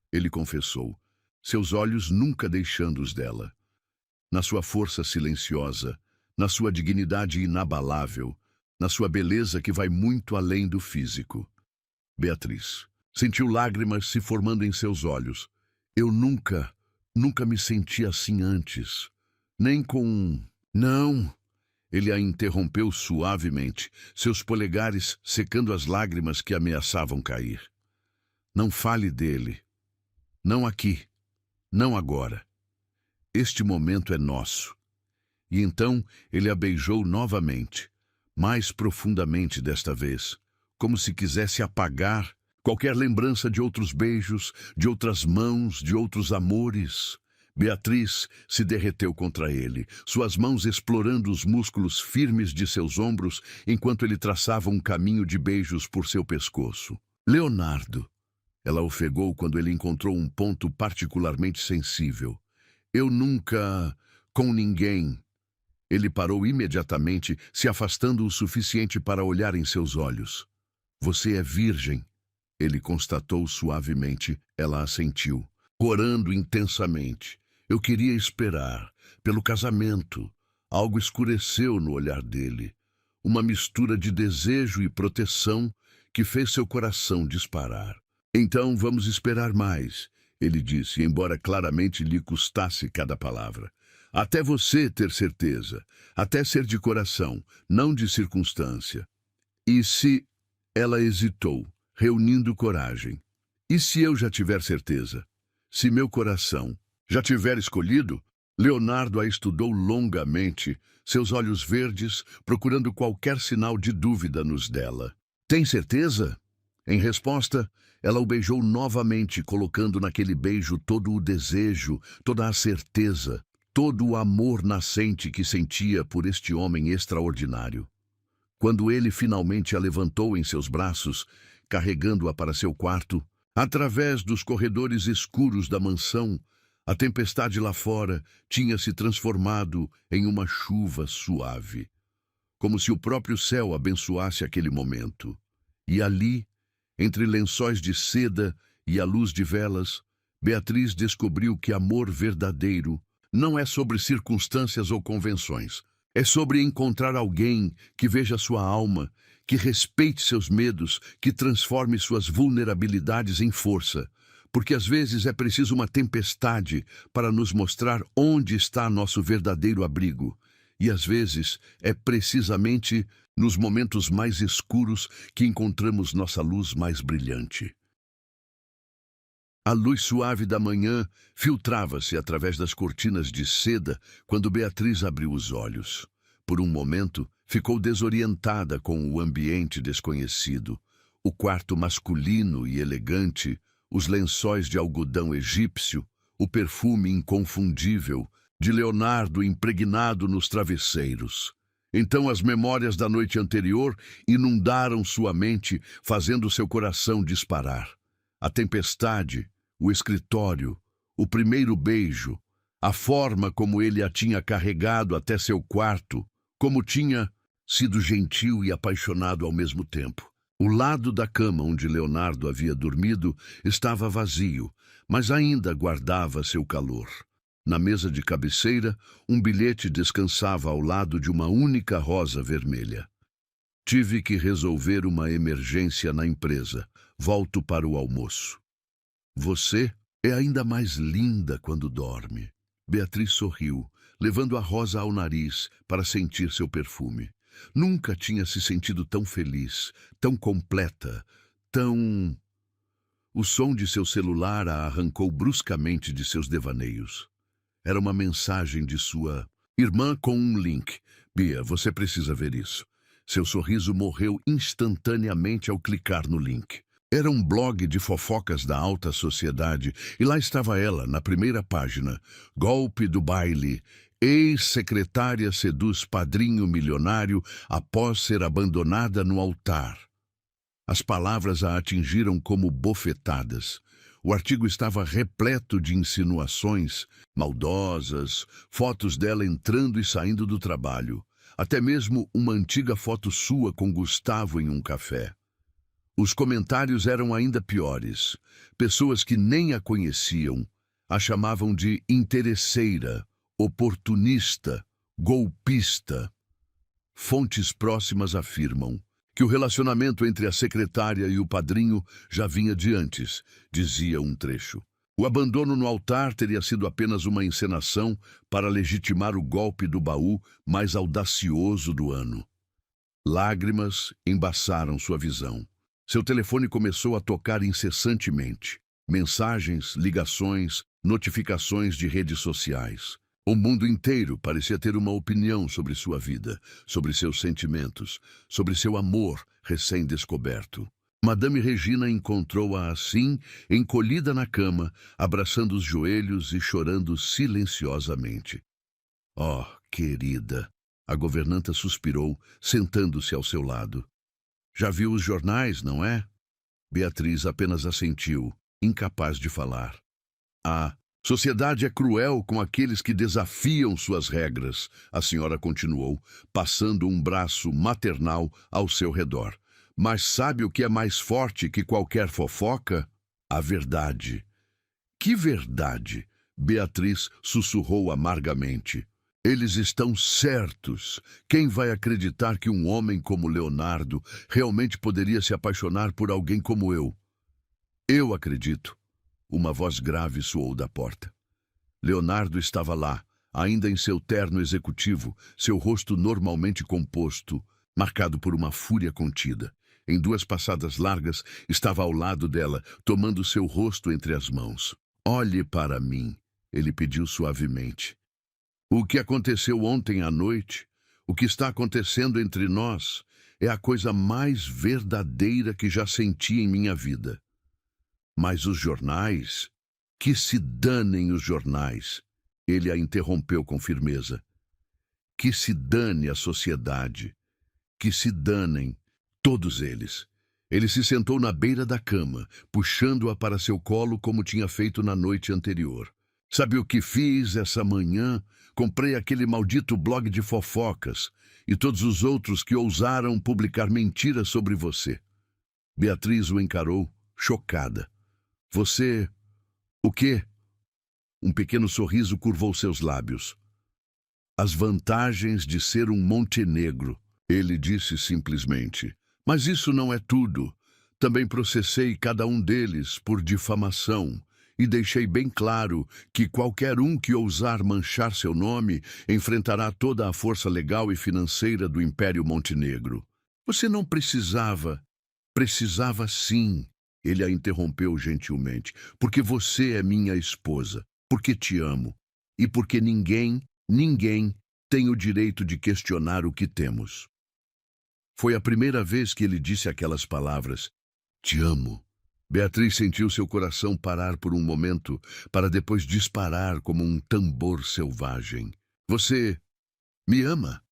ele confessou, seus olhos nunca deixando os dela. Na sua força silenciosa, na sua dignidade inabalável, na sua beleza que vai muito além do físico. Beatriz sentiu lágrimas se formando em seus olhos. Eu nunca me senti assim antes. Nem com... Não! Ele a interrompeu suavemente, seus polegares secando as lágrimas que ameaçavam cair. Não fale dele. Não aqui. Não agora. Este momento é nosso. E então ele a beijou novamente, mais profundamente desta vez, como se quisesse apagar, qualquer lembrança de outros beijos, de outras mãos, de outros amores. Beatriz se derreteu contra ele, suas mãos explorando os músculos firmes de seus ombros, enquanto ele traçava um caminho de beijos por seu pescoço. Leonardo, ela ofegou quando ele encontrou um ponto particularmente sensível. Eu nunca... com ninguém. Ele parou imediatamente, se afastando o suficiente para olhar em seus olhos. Você é virgem, ele constatou suavemente. Ela assentiu, orando intensamente. Eu queria esperar, pelo casamento. Algo escureceu no olhar dele. Uma mistura de desejo e proteção que fez seu coração disparar. Então vamos esperar mais, ele disse, embora claramente lhe custasse cada palavra. Até você ter certeza, até ser de coração, não de circunstância. E se... Ela hesitou, reunindo coragem. E se eu já tiver certeza? Se meu coração já tiver escolhido? Leonardo a estudou longamente, seus olhos verdes, procurando qualquer sinal de dúvida nos dela. Tem certeza? Em resposta, ela o beijou novamente, colocando naquele beijo todo o desejo, toda a certeza, todo o amor nascente que sentia por este homem extraordinário. Quando ele finalmente a levantou em seus braços, carregando-a para seu quarto, através dos corredores escuros da mansão, a tempestade lá fora tinha se transformado em uma chuva suave, como se o próprio céu abençoasse aquele momento. E ali, entre lençóis de seda e a luz de velas, Beatriz descobriu que amor verdadeiro não é sobre circunstâncias ou convenções. É sobre encontrar alguém que veja sua alma, que respeite seus medos, que transforme suas vulnerabilidades em força. Porque às vezes é preciso uma tempestade para nos mostrar onde está nosso verdadeiro abrigo. E às vezes é precisamente nos momentos mais escuros que encontramos nossa luz mais brilhante. A luz suave da manhã filtrava-se através das cortinas de seda quando Beatriz abriu os olhos. Por um momento, ficou desorientada com o ambiente desconhecido. O quarto masculino e elegante, os lençóis de algodão egípcio, o perfume inconfundível de Leonardo impregnado nos travesseiros. Então as memórias da noite anterior inundaram sua mente, fazendo seu coração disparar. A tempestade, o escritório, o primeiro beijo, a forma como ele a tinha carregado até seu quarto, como tinha sido gentil e apaixonado ao mesmo tempo. O lado da cama onde Leonardo havia dormido estava vazio, mas ainda guardava seu calor. Na mesa de cabeceira, um bilhete descansava ao lado de uma única rosa vermelha. Tive que resolver uma emergência na empresa. Volto para o almoço. Você é ainda mais linda quando dorme. Beatriz sorriu, levando a rosa ao nariz para sentir seu perfume. Nunca tinha se sentido tão feliz, tão completa, tão... O som de seu celular a arrancou bruscamente de seus devaneios. Era uma mensagem de sua irmã com um link. Bia, você precisa ver isso. Seu sorriso morreu instantaneamente ao clicar no link. Era um blog de fofocas da alta sociedade e lá estava ela, na primeira página. Golpe do baile. Ex-secretária seduz padrinho milionário após ser abandonada no altar. As palavras a atingiram como bofetadas. O artigo estava repleto de insinuações maldosas, fotos dela entrando e saindo do trabalho. Até mesmo uma antiga foto sua com Gustavo em um café. Os comentários eram ainda piores. Pessoas que nem a conheciam a chamavam de interesseira, oportunista, golpista. Fontes próximas afirmam que o relacionamento entre a secretária e o padrinho já vinha de antes, dizia um trecho. O abandono no altar teria sido apenas uma encenação para legitimar o golpe do baú mais audacioso do ano. Lágrimas embaçaram sua visão. Seu telefone começou a tocar incessantemente. Mensagens, ligações, notificações de redes sociais. O mundo inteiro parecia ter uma opinião sobre sua vida, sobre seus sentimentos, sobre seu amor recém-descoberto. Madame Regina encontrou-a assim, encolhida na cama, abraçando os joelhos e chorando silenciosamente. Oh, querida! A governanta suspirou, sentando-se ao seu lado. Já viu os jornais, não é? Beatriz apenas assentiu, incapaz de falar. A sociedade é cruel com aqueles que desafiam suas regras, a senhora continuou, passando um braço maternal ao seu redor. Mas sabe o que é mais forte que qualquer fofoca? A verdade. Que verdade? Beatriz sussurrou amargamente. Eles estão certos. Quem vai acreditar que um homem como Leonardo realmente poderia se apaixonar por alguém como eu? Eu acredito. Uma voz grave soou da porta. Leonardo estava lá, ainda em seu terno executivo, seu rosto normalmente composto, marcado por uma fúria contida. Em 2 passadas largas, estava ao lado dela, tomando seu rosto entre as mãos. Olhe para mim, ele pediu suavemente. O que aconteceu ontem à noite, o que está acontecendo entre nós, é a coisa mais verdadeira que já senti em minha vida. Mas os jornais, que se danem os jornais, ele a interrompeu com firmeza. Que se dane a sociedade, que se danem todos eles. Ele se sentou na beira da cama, puxando-a para seu colo como tinha feito na noite anterior. Sabe o que fiz essa manhã? Comprei aquele maldito blog de fofocas e todos os outros que ousaram publicar mentiras sobre você. Beatriz o encarou, chocada. Você... o quê? Um pequeno sorriso curvou seus lábios. As vantagens de ser um Montenegro, ele disse simplesmente. Mas isso não é tudo. Também processei cada um deles por difamação e deixei bem claro que qualquer um que ousar manchar seu nome enfrentará toda a força legal e financeira do Império Montenegro. Você não precisava. Precisava sim. Ele a interrompeu gentilmente. Porque você é minha esposa. Porque te amo. E porque ninguém tem o direito de questionar o que temos. Foi a primeira vez que ele disse aquelas palavras. Te amo. Beatriz sentiu seu coração parar por um momento, para depois disparar como um tambor selvagem. Você me ama?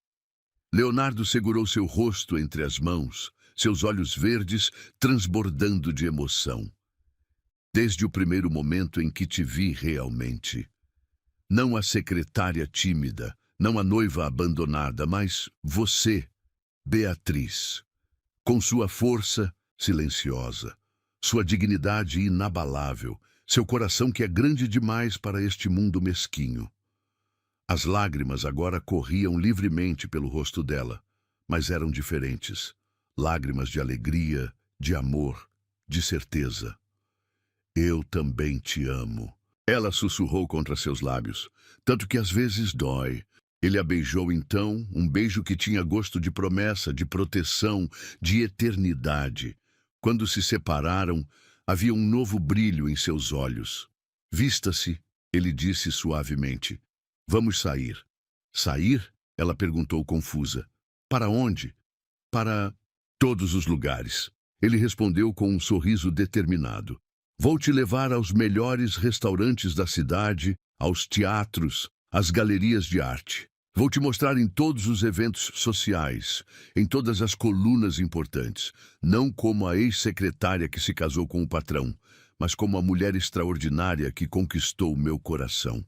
Leonardo segurou seu rosto entre as mãos, seus olhos verdes transbordando de emoção. Desde o primeiro momento em que te vi realmente. Não a secretária tímida, não a noiva abandonada, mas você, Beatriz, com sua força silenciosa, sua dignidade inabalável, seu coração que é grande demais para este mundo mesquinho. As lágrimas agora corriam livremente pelo rosto dela, mas eram diferentes. Lágrimas de alegria, de amor, de certeza. Eu também te amo. Ela sussurrou contra seus lábios, tanto que às vezes dói. Ele a beijou então, um beijo que tinha gosto de promessa, de proteção, de eternidade. Quando se separaram, havia um novo brilho em seus olhos. Vista-se, ele disse suavemente. Vamos sair. Sair? Ela perguntou confusa. Para onde? Para todos os lugares. Ele respondeu com um sorriso determinado. Vou te levar aos melhores restaurantes da cidade, aos teatros, às galerias de arte. Vou te mostrar em todos os eventos sociais, em todas as colunas importantes, não como a ex-secretária que se casou com o patrão, mas como a mulher extraordinária que conquistou meu coração.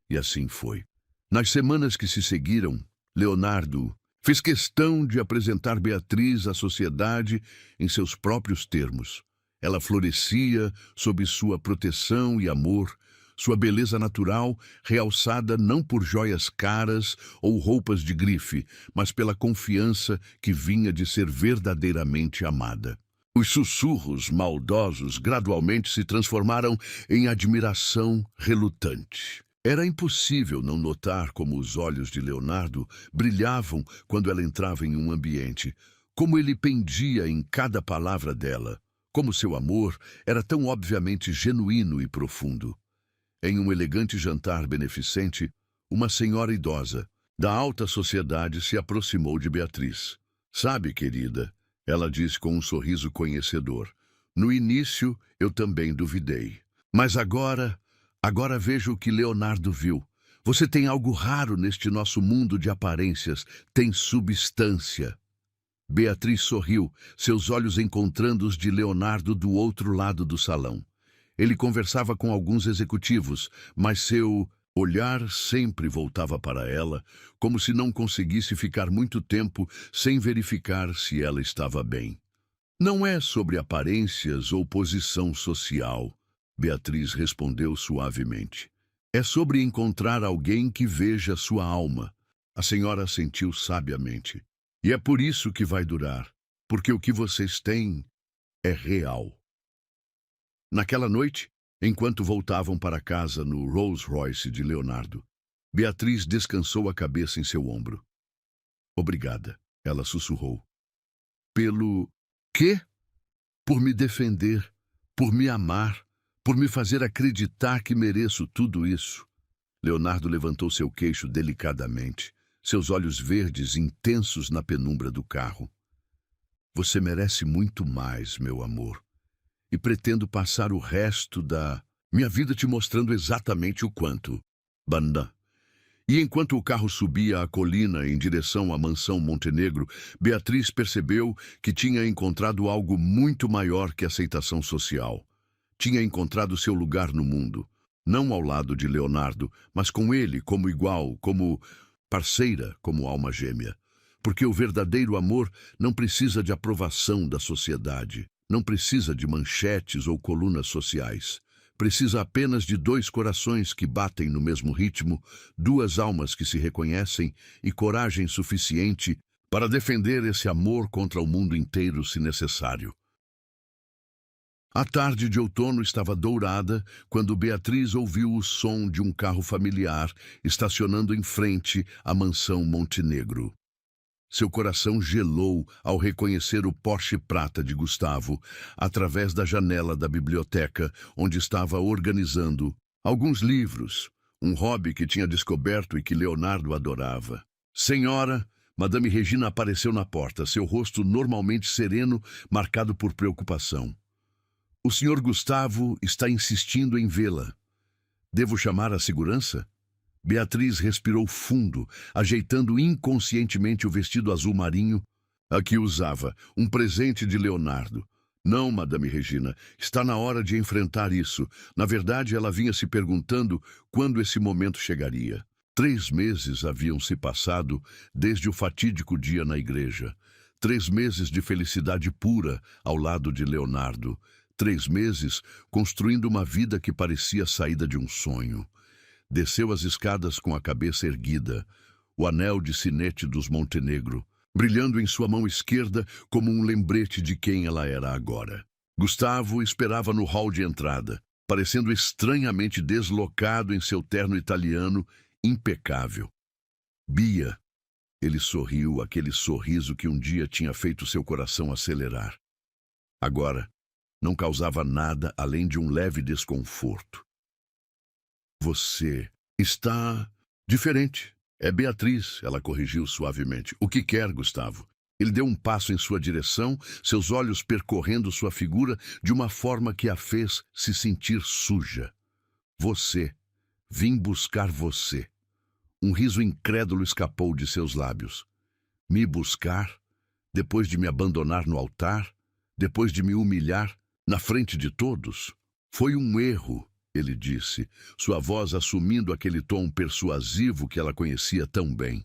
E assim foi. Nas semanas que se seguiram, Leonardo fez questão de apresentar Beatriz à sociedade em seus próprios termos. Ela florescia sob sua proteção e amor, sua beleza natural realçada não por joias caras ou roupas de grife, mas pela confiança que vinha de ser verdadeiramente amada. Os sussurros maldosos gradualmente se transformaram em admiração relutante. Era impossível não notar como os olhos de Leonardo brilhavam quando ela entrava em um ambiente, como ele pendia em cada palavra dela, como seu amor era tão obviamente genuíno e profundo. Em um elegante jantar beneficente, uma senhora idosa, da alta sociedade, se aproximou de Beatriz. Sabe, querida, Ela disse com um sorriso conhecedor. No início, eu também duvidei. Mas agora vejo o que Leonardo viu. Você tem algo raro neste nosso mundo de aparências. Tem substância. Beatriz sorriu, seus olhos encontrando os de Leonardo do outro lado do salão. Ele conversava com alguns executivos, mas seu olhar sempre voltava para ela, como se não conseguisse ficar muito tempo sem verificar se ela estava bem. Não é sobre aparências ou posição social, Beatriz respondeu suavemente. É sobre encontrar alguém que veja sua alma. A senhora assentiu sabiamente. E é por isso que vai durar, porque o que vocês têm é real. Naquela noite, enquanto voltavam para casa no Rolls-Royce de Leonardo, Beatriz descansou a cabeça em seu ombro. Obrigada, ela sussurrou. Pelo quê? Por me defender, por me amar, por me fazer acreditar que mereço tudo isso. Leonardo levantou seu queixo delicadamente, seus olhos verdes intensos na penumbra do carro. Você merece muito mais, meu amor. E pretendo passar o resto da minha vida te mostrando exatamente o quanto. Banda. E enquanto o carro subia a colina em direção à mansão Montenegro, Beatriz percebeu que tinha encontrado algo muito maior que aceitação social. Tinha encontrado seu lugar no mundo, não ao lado de Leonardo, mas com ele como igual, como parceira, como alma gêmea. Porque o verdadeiro amor não precisa de aprovação da sociedade. Não precisa de manchetes ou colunas sociais. Precisa apenas de dois corações que batem no mesmo ritmo, duas almas que se reconhecem e coragem suficiente para defender esse amor contra o mundo inteiro, se necessário. A tarde de outono estava dourada quando Beatriz ouviu o som de um carro familiar estacionando em frente à mansão Montenegro. Seu coração gelou ao reconhecer o Porsche prata de Gustavo através da janela da biblioteca, onde estava organizando alguns livros, um hobby que tinha descoberto e que Leonardo adorava. Senhora, Madame Regina apareceu na porta, seu rosto normalmente sereno, marcado por preocupação. O senhor Gustavo está insistindo em vê-la. Devo chamar a segurança? Beatriz respirou fundo, ajeitando inconscientemente o vestido azul marinho a que usava, um presente de Leonardo. Não, Madame Regina, está na hora de enfrentar isso. Na verdade, ela vinha se perguntando quando esse momento chegaria. 3 meses haviam se passado desde o fatídico dia na igreja. 3 meses de felicidade pura ao lado de Leonardo. 3 meses construindo uma vida que parecia saída de um sonho. Desceu as escadas com a cabeça erguida, o anel de sinete dos Montenegro, brilhando em sua mão esquerda como um lembrete de quem ela era agora. Gustavo esperava no hall de entrada, parecendo estranhamente deslocado em seu terno italiano, impecável. Bia, ele sorriu, aquele sorriso que um dia tinha feito seu coração acelerar. Agora, não causava nada além de um leve desconforto. Você está diferente. É Beatriz, ela corrigiu suavemente. O que quer, Gustavo? Ele deu um passo em sua direção, seus olhos percorrendo sua figura de uma forma que a fez se sentir suja. Você. Vim buscar você. Um riso incrédulo escapou de seus lábios. Me buscar? Depois de me abandonar no altar? Depois de me humilhar na frente de todos? Foi um erro, ele disse, sua voz assumindo aquele tom persuasivo que ela conhecia tão bem.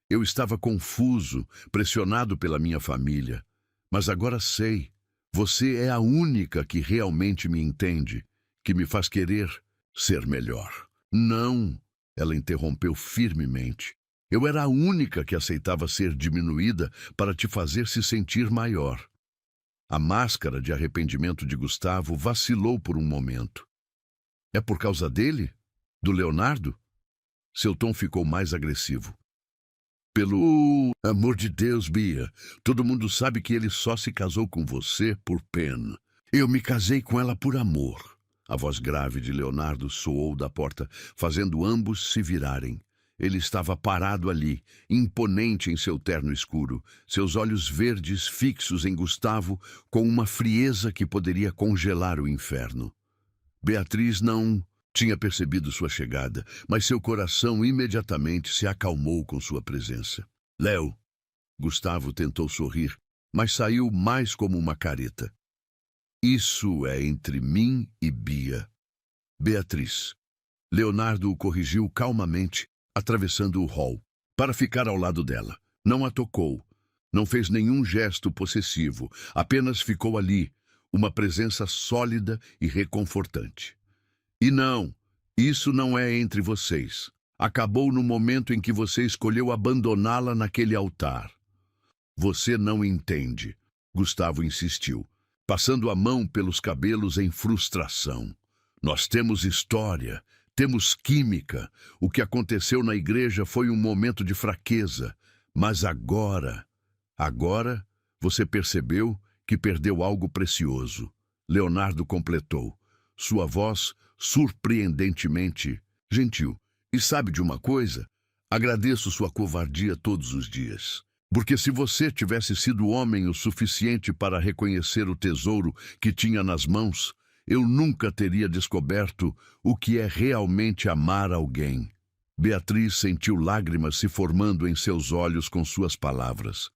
Eu estava confuso, pressionado pela minha família. Mas agora sei, você é a única que realmente me entende, que me faz querer ser melhor. Não, ela interrompeu firmemente. Eu era a única que aceitava ser diminuída para te fazer se sentir maior. A máscara de arrependimento de Gustavo vacilou por um momento. É por causa dele? Do Leonardo? Seu tom ficou mais agressivo. Pelo amor de Deus, Bia, todo mundo sabe que ele só se casou com você por pena. Eu me casei com ela por amor. A voz grave de Leonardo soou da porta, fazendo ambos se virarem. Ele estava parado ali, imponente em seu terno escuro, seus olhos verdes fixos em Gustavo, com uma frieza que poderia congelar o inferno. Beatriz não tinha percebido sua chegada, mas seu coração imediatamente se acalmou com sua presença. Léo, Gustavo tentou sorrir, mas saiu mais como uma careta. Isso é entre mim e Bia. Beatriz. Leonardo o corrigiu calmamente, atravessando o hall, para ficar ao lado dela. Não a tocou, não fez nenhum gesto possessivo, apenas ficou ali, uma presença sólida e reconfortante. E não, isso não é entre vocês. Acabou no momento em que você escolheu abandoná-la naquele altar. Você não entende, Gustavo insistiu, passando a mão pelos cabelos em frustração. Nós temos história, temos química. O que aconteceu na igreja foi um momento de fraqueza. Mas agora você percebeu que perdeu algo precioso. Leonardo completou, sua voz surpreendentemente gentil. E sabe de uma coisa? Agradeço sua covardia todos os dias. Porque se você tivesse sido homem o suficiente para reconhecer o tesouro que tinha nas mãos, eu nunca teria descoberto o que é realmente amar alguém. Beatriz sentiu lágrimas se formando em seus olhos com suas palavras.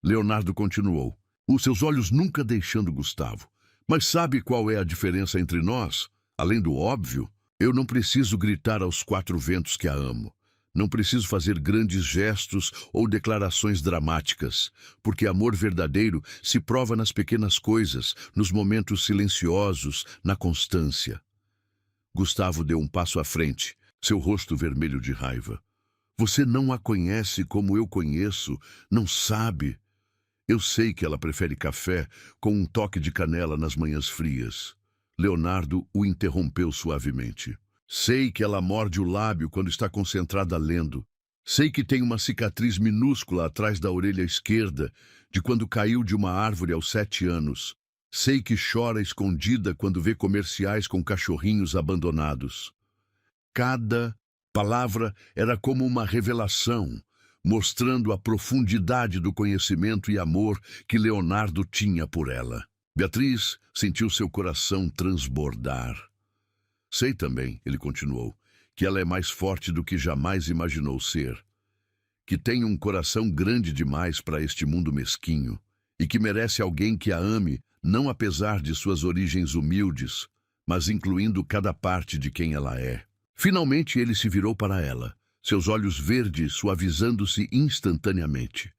Leonardo continuou, os seus olhos nunca deixando Gustavo. Mas sabe qual é a diferença entre nós? Além do óbvio, eu não preciso gritar aos quatro ventos que a amo. Não preciso fazer grandes gestos ou declarações dramáticas, porque amor verdadeiro se prova nas pequenas coisas, nos momentos silenciosos, na constância. Gustavo deu um passo à frente, seu rosto vermelho de raiva. Você não a conhece como eu conheço, não sabe. Eu sei que ela prefere café com um toque de canela nas manhãs frias. Leonardo o interrompeu suavemente. Sei que ela morde o lábio quando está concentrada lendo. Sei que tem uma cicatriz minúscula atrás da orelha esquerda, de quando caiu de uma árvore aos 7 anos. Sei que chora escondida quando vê comerciais com cachorrinhos abandonados. Cada palavra era como uma revelação, mostrando a profundidade do conhecimento e amor que Leonardo tinha por ela. Beatriz sentiu seu coração transbordar. Sei também, ele continuou, que ela é mais forte do que jamais imaginou ser, que tem um coração grande demais para este mundo mesquinho e que merece alguém que a ame, não apesar de suas origens humildes, mas incluindo cada parte de quem ela é. Finalmente ele se virou para ela, seus olhos verdes suavizando-se instantaneamente.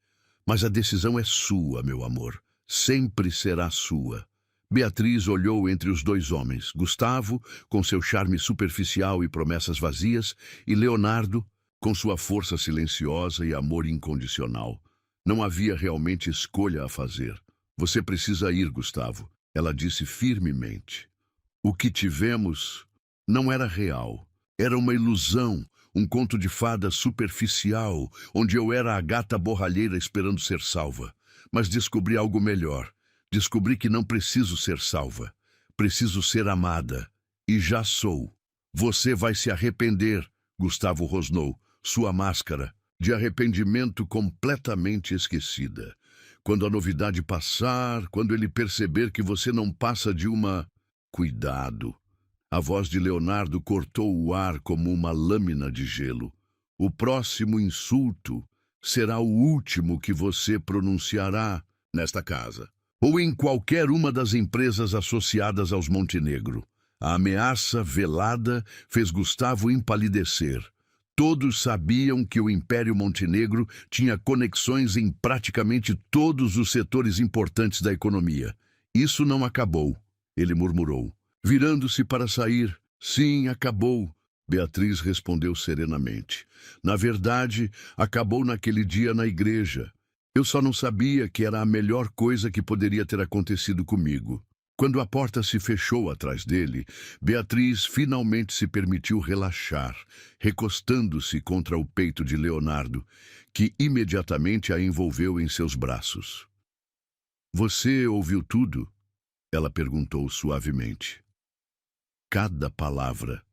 Mas a decisão é sua, meu amor, sempre será sua. Beatriz olhou entre os dois homens, Gustavo, com seu charme superficial e promessas vazias, e Leonardo, com sua força silenciosa e amor incondicional. Não havia realmente escolha a fazer. Você precisa ir, Gustavo, ela disse firmemente. O que tivemos não era real. Era uma ilusão, um conto de fadas superficial, onde eu era a gata borralheira esperando ser salva. Mas descobri algo melhor. Descobri que não preciso ser salva. Preciso ser amada. E já sou. Você vai se arrepender, Gustavo rosnou, sua máscara, de arrependimento completamente esquecida. Quando a novidade passar, quando ele perceber que você não passa de uma... Cuidado. A voz de Leonardo cortou o ar como uma lâmina de gelo. O próximo insulto será o último que você pronunciará nesta casa, ou em qualquer uma das empresas associadas aos Montenegro. A ameaça velada fez Gustavo empalidecer. Todos sabiam que o Império Montenegro tinha conexões em praticamente todos os setores importantes da economia. Isso não acabou, ele murmurou, virando-se para sair. Sim, acabou, Beatriz respondeu serenamente. Na verdade, acabou naquele dia na igreja. Eu só não sabia que era a melhor coisa que poderia ter acontecido comigo. Quando a porta se fechou atrás dele, Beatriz finalmente se permitiu relaxar, recostando-se contra o peito de Leonardo, que imediatamente a envolveu em seus braços. Você ouviu tudo? Ela perguntou suavemente. Cada palavra,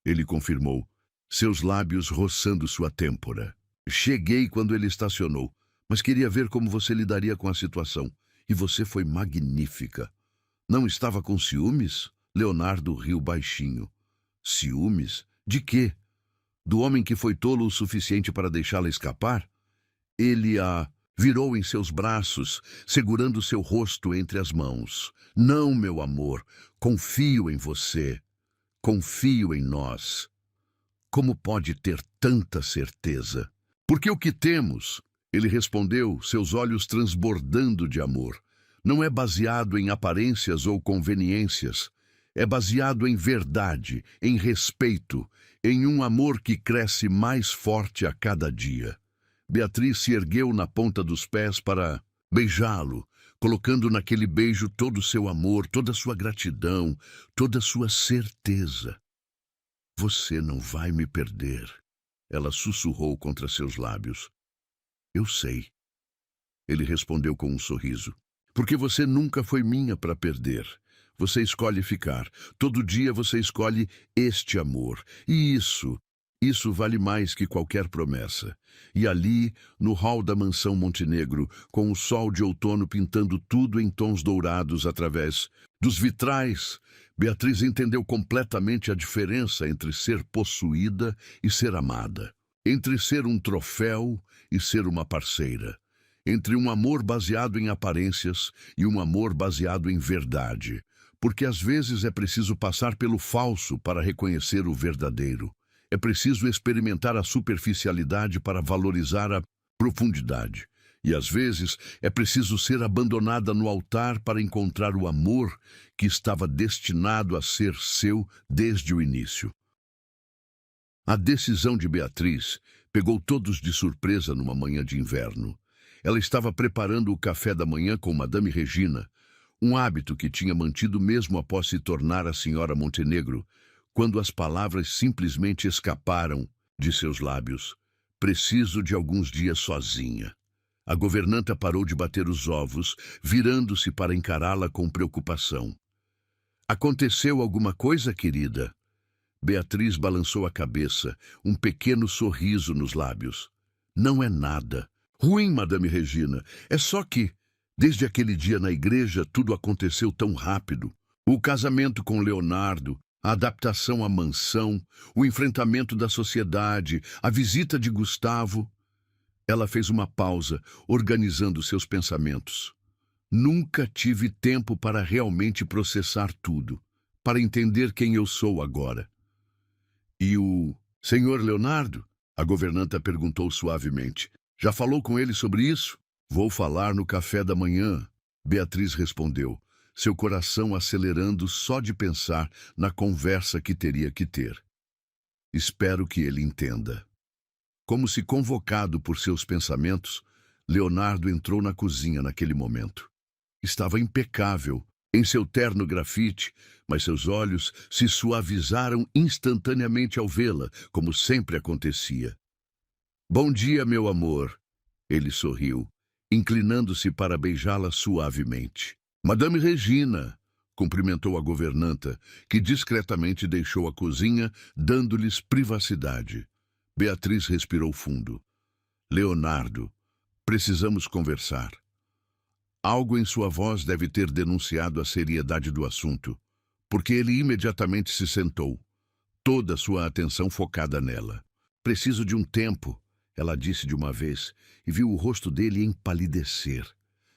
ele confirmou, seus lábios roçando sua têmpora. Cheguei quando ele estacionou, mas queria ver como você lidaria com a situação. E você foi magnífica. Não estava com ciúmes? Leonardo riu baixinho. Ciúmes? De quê? Do homem que foi tolo o suficiente para deixá-la escapar? Ele a virou em seus braços, segurando seu rosto entre as mãos. Não, meu amor, confio em você. Confio em nós. Como pode ter tanta certeza? Porque o que temos, ele respondeu, seus olhos transbordando de amor, não é baseado em aparências ou conveniências. É baseado em verdade, em respeito, em um amor que cresce mais forte a cada dia. Beatriz se ergueu na ponta dos pés para beijá-lo, colocando naquele beijo todo o seu amor, toda a sua gratidão, toda a sua certeza. Você não vai me perder, ela sussurrou contra seus lábios. Eu sei. Ele respondeu com um sorriso. Porque você nunca foi minha para perder. Você escolhe ficar. Todo dia você escolhe este amor. E isso vale mais que qualquer promessa. E ali, no hall da mansão Montenegro, com o sol de outono pintando tudo em tons dourados através dos vitrais, Beatriz entendeu completamente a diferença entre ser possuída e ser amada. Entre ser um troféu e ser uma parceira. Entre um amor baseado em aparências e um amor baseado em verdade. Porque às vezes é preciso passar pelo falso para reconhecer o verdadeiro. É preciso experimentar a superficialidade para valorizar a profundidade. E às vezes é preciso ser abandonada no altar para encontrar o amor que estava destinado a ser seu desde o início. A decisão de Beatriz pegou todos de surpresa numa manhã de inverno. Ela estava preparando o café da manhã com Madame Regina, um hábito que tinha mantido mesmo após se tornar a senhora Montenegro, quando as palavras simplesmente escaparam de seus lábios. Preciso de alguns dias sozinha. A governanta parou de bater os ovos, virando-se para encará-la com preocupação. Aconteceu alguma coisa, querida? Beatriz balançou a cabeça, um pequeno sorriso nos lábios. Não é nada. Ruim, Madame Regina. É só que, desde aquele dia na igreja, tudo aconteceu tão rápido. O casamento com Leonardo, a adaptação à mansão, o enfrentamento da sociedade, a visita de Gustavo. Ela fez uma pausa, organizando seus pensamentos. Nunca tive tempo para realmente processar tudo, para entender quem eu sou agora. E o senhor Leonardo? A governanta perguntou suavemente. Já falou com ele sobre isso? Vou falar no café da manhã, Beatriz respondeu, seu coração acelerando só de pensar na conversa que teria que ter. Espero que ele entenda. Como se convocado por seus pensamentos, Leonardo entrou na cozinha naquele momento. Estava impecável, em seu terno grafite, mas seus olhos se suavizaram instantaneamente ao vê-la, como sempre acontecia. Bom dia, meu amor, ele sorriu, inclinando-se para beijá-la suavemente. Madame Regina, cumprimentou a governanta, que discretamente deixou a cozinha, dando-lhes privacidade. Beatriz respirou fundo. Leonardo, precisamos conversar. Algo em sua voz deve ter denunciado a seriedade do assunto, porque ele imediatamente se sentou, toda a sua atenção focada nela. Preciso de um tempo, ela disse de uma vez, e viu o rosto dele empalidecer.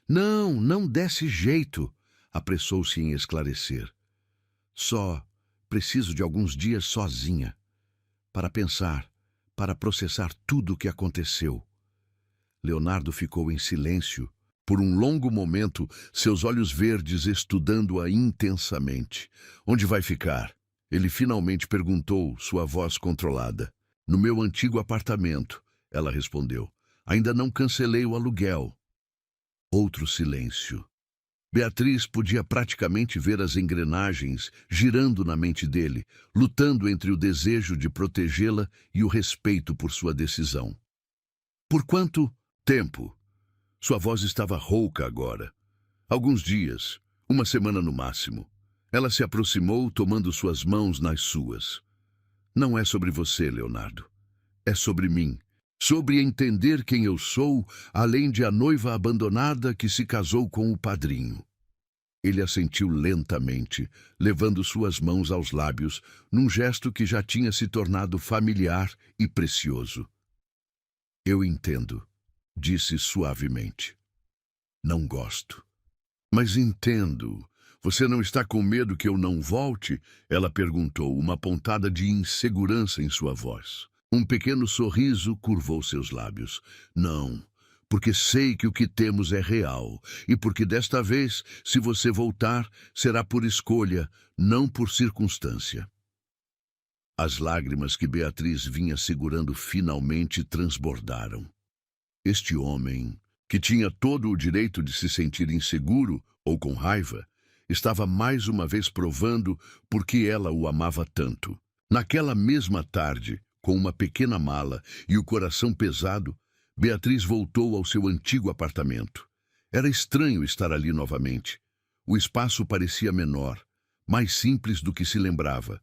Não desse jeito, apressou-se em esclarecer. Só preciso de alguns dias sozinha, para pensar, para processar tudo o que aconteceu. Leonardo ficou em silêncio. Por um longo momento, seus olhos verdes estudando-a intensamente. Onde vai ficar? Ele finalmente perguntou, sua voz controlada. No meu antigo apartamento, ela respondeu. Ainda não cancelei o aluguel. Outro silêncio. Beatriz podia praticamente ver as engrenagens girando na mente dele, lutando entre o desejo de protegê-la e o respeito por sua decisão. Por quanto tempo? Sua voz estava rouca agora. Alguns dias, uma semana no máximo. Ela se aproximou, tomando suas mãos nas suas. Não é sobre você, Leonardo. É sobre mim. Sobre entender quem eu sou, além de a noiva abandonada que se casou com o padrinho. Ele assentiu lentamente, levando suas mãos aos lábios, num gesto que já tinha se tornado familiar e precioso. Eu entendo, disse suavemente. Não gosto. Mas entendo. Você não está com medo que eu não volte? Ela perguntou, uma pontada de insegurança em sua voz. Um pequeno sorriso curvou seus lábios. Não, porque sei que o que temos é real, e porque desta vez, se você voltar, será por escolha, não por circunstância. As lágrimas que Beatriz vinha segurando finalmente transbordaram. Este homem, que tinha todo o direito de se sentir inseguro ou com raiva, estava mais uma vez provando por que ela o amava tanto. Naquela mesma tarde, com uma pequena mala e o coração pesado, Beatriz voltou ao seu antigo apartamento. Era estranho estar ali novamente. O espaço parecia menor, mais simples do que se lembrava,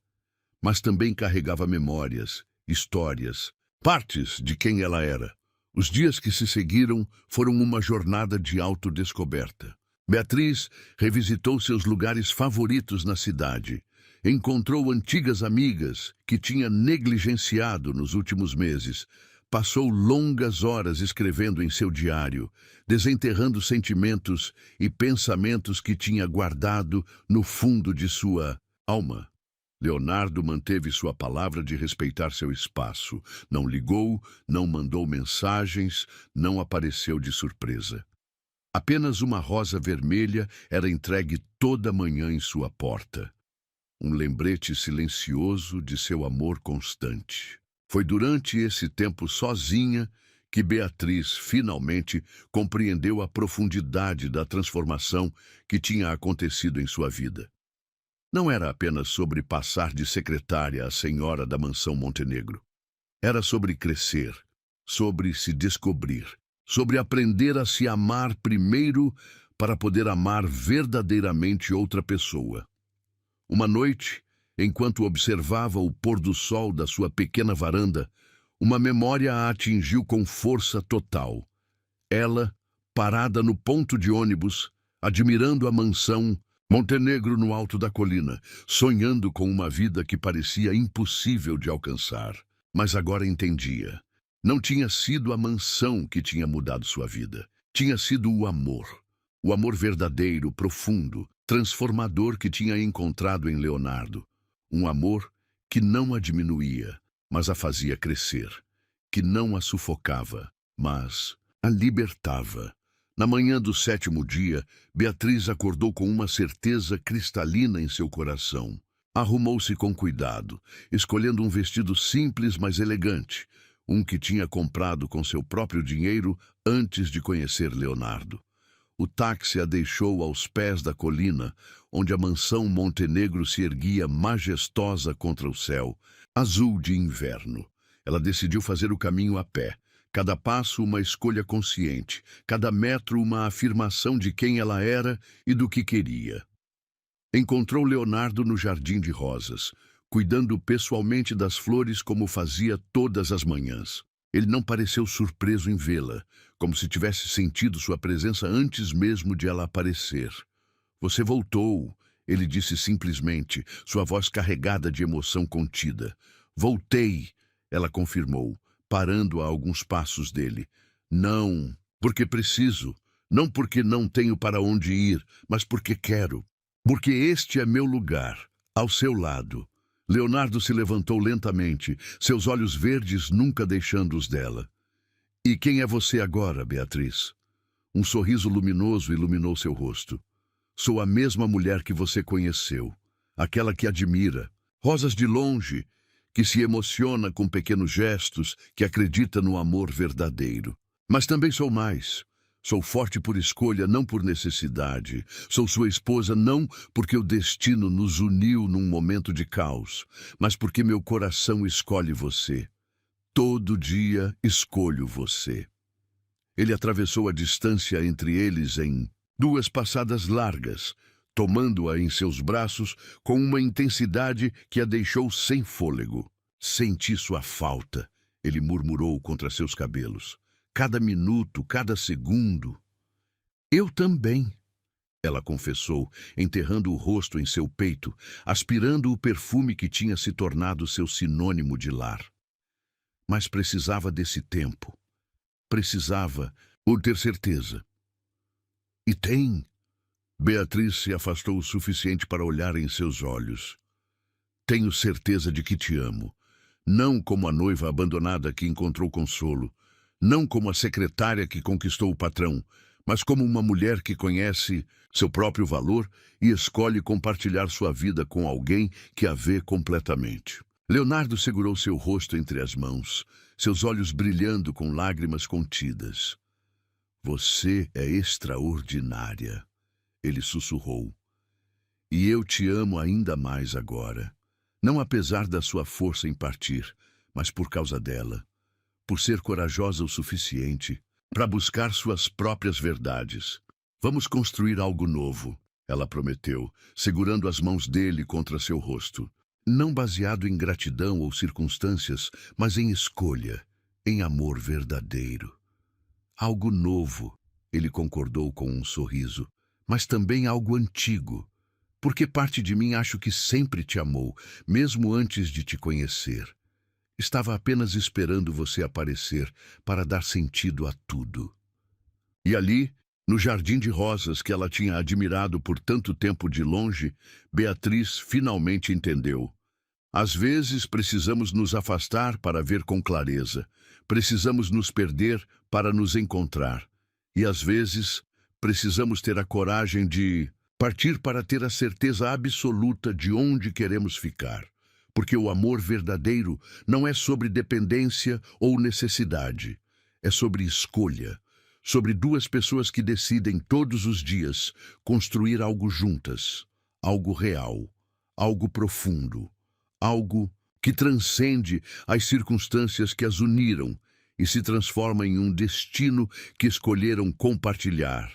mas também carregava memórias, histórias, partes de quem ela era. Os dias que se seguiram foram uma jornada de autodescoberta. Beatriz revisitou seus lugares favoritos na cidade. Encontrou antigas amigas que tinha negligenciado nos últimos meses. Passou longas horas escrevendo em seu diário, desenterrando sentimentos e pensamentos que tinha guardado no fundo de sua alma. Leonardo manteve sua palavra de respeitar seu espaço. Não ligou, não mandou mensagens, não apareceu de surpresa. Apenas uma rosa vermelha era entregue toda manhã em sua porta. Um lembrete silencioso de seu amor constante. Foi durante esse tempo sozinha que Beatriz finalmente compreendeu a profundidade da transformação que tinha acontecido em sua vida. Não era apenas sobre passar de secretária a senhora da mansão Montenegro. Era sobre crescer, sobre se descobrir, sobre aprender a se amar primeiro para poder amar verdadeiramente outra pessoa. Uma noite, enquanto observava o pôr do sol da sua pequena varanda, uma memória a atingiu com força total. Ela, parada no ponto de ônibus, admirando a mansão Montenegro no alto da colina, sonhando com uma vida que parecia impossível de alcançar. Mas agora entendia. Não tinha sido a mansão que tinha mudado sua vida. Tinha sido o amor. O amor verdadeiro, profundo, transformador que tinha encontrado em Leonardo. Um amor que não a diminuía, mas a fazia crescer. Que não a sufocava, mas a libertava. Na manhã do 7º dia, Beatriz acordou com uma certeza cristalina em seu coração. Arrumou-se com cuidado, escolhendo um vestido simples, mas elegante, um que tinha comprado com seu próprio dinheiro antes de conhecer Leonardo. O táxi a deixou aos pés da colina, onde a mansão Montenegro se erguia majestosa contra o céu, azul de inverno. Ela decidiu fazer o caminho a pé. Cada passo uma escolha consciente, cada metro uma afirmação de quem ela era e do que queria. Encontrou Leonardo no jardim de rosas, cuidando pessoalmente das flores como fazia todas as manhãs. Ele não pareceu surpreso em vê-la, como se tivesse sentido sua presença antes mesmo de ela aparecer. "Você voltou", ele disse simplesmente, sua voz carregada de emoção contida. "Voltei", ela confirmou, parando a alguns passos dele. "Não, porque preciso. Não porque não tenho para onde ir, mas porque quero. Porque este é meu lugar, ao seu lado." Leonardo se levantou lentamente, seus olhos verdes nunca deixando os dela. "E quem é você agora, Beatriz?" Um sorriso luminoso iluminou seu rosto. "Sou a mesma mulher que você conheceu, aquela que admira, rosas de longe, que se emociona com pequenos gestos, que acredita no amor verdadeiro. Mas também sou mais. Sou forte por escolha, não por necessidade. Sou sua esposa não porque o destino nos uniu num momento de caos, mas porque meu coração escolhe você. Todo dia escolho você." Ele atravessou a distância entre eles em 2 passadas largas, tomando-a em seus braços com uma intensidade que a deixou sem fôlego. Senti sua falta, ele murmurou contra seus cabelos. Cada minuto, cada segundo. Eu também, ela confessou, enterrando o rosto em seu peito, aspirando o perfume que tinha se tornado seu sinônimo de lar. Mas precisava desse tempo. Precisava por ter certeza. E tem. Beatriz se afastou o suficiente para olhar em seus olhos. Tenho certeza de que te amo. Não como a noiva abandonada que encontrou consolo. Não como a secretária que conquistou o patrão, mas como uma mulher que conhece seu próprio valor e escolhe compartilhar sua vida com alguém que a vê completamente. Leonardo segurou seu rosto entre as mãos, seus olhos brilhando com lágrimas contidas. Você é extraordinária, ele sussurrou. E eu te amo ainda mais agora. Não apesar da sua força em partir, mas por causa dela. Por ser corajosa o suficiente para buscar suas próprias verdades. Vamos construir algo novo, ela prometeu, segurando as mãos dele contra seu rosto. Não baseado em gratidão ou circunstâncias, mas em escolha, em amor verdadeiro. Algo novo, ele concordou com um sorriso, mas também algo antigo, porque parte de mim acho que sempre te amou, mesmo antes de te conhecer. Estava apenas esperando você aparecer para dar sentido a tudo. E ali, no jardim de rosas que ela tinha admirado por tanto tempo de longe, Beatriz finalmente entendeu. Às vezes precisamos nos afastar para ver com clareza. Precisamos nos perder para nos encontrar. E às vezes precisamos ter a coragem de partir para ter a certeza absoluta de onde queremos ficar. Porque o amor verdadeiro não é sobre dependência ou necessidade. É sobre escolha. Sobre duas pessoas que decidem todos os dias construir algo juntas. Algo real. Algo profundo. Algo que transcende as circunstâncias que as uniram e se transforma em um destino que escolheram compartilhar.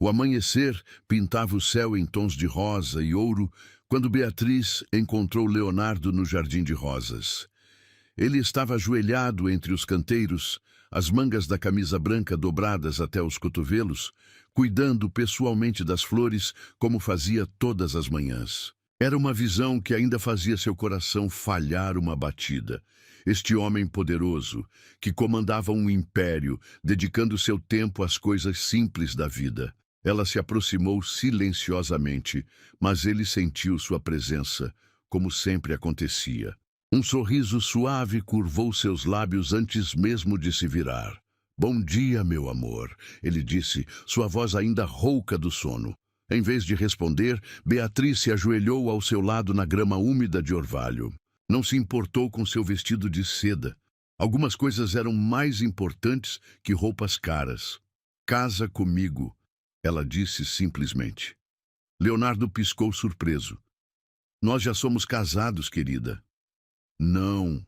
O amanhecer pintava o céu em tons de rosa e ouro quando Beatriz encontrou Leonardo no jardim de rosas. Ele estava ajoelhado entre os canteiros, as mangas da camisa branca dobradas até os cotovelos, cuidando pessoalmente das flores como fazia todas as manhãs. Era uma visão que ainda fazia seu coração falhar uma batida. Este homem poderoso, que comandava um império, dedicando seu tempo às coisas simples da vida. Ela se aproximou silenciosamente, mas ele sentiu sua presença, como sempre acontecia. Um sorriso suave curvou seus lábios antes mesmo de se virar. "Bom dia, meu amor", ele disse, sua voz ainda rouca do sono. Em vez de responder, Beatriz se ajoelhou ao seu lado na grama úmida de orvalho. Não se importou com seu vestido de seda. Algumas coisas eram mais importantes que roupas caras. "Casa comigo", ela disse simplesmente. Leonardo piscou surpreso. "Nós já somos casados, querida." "Não."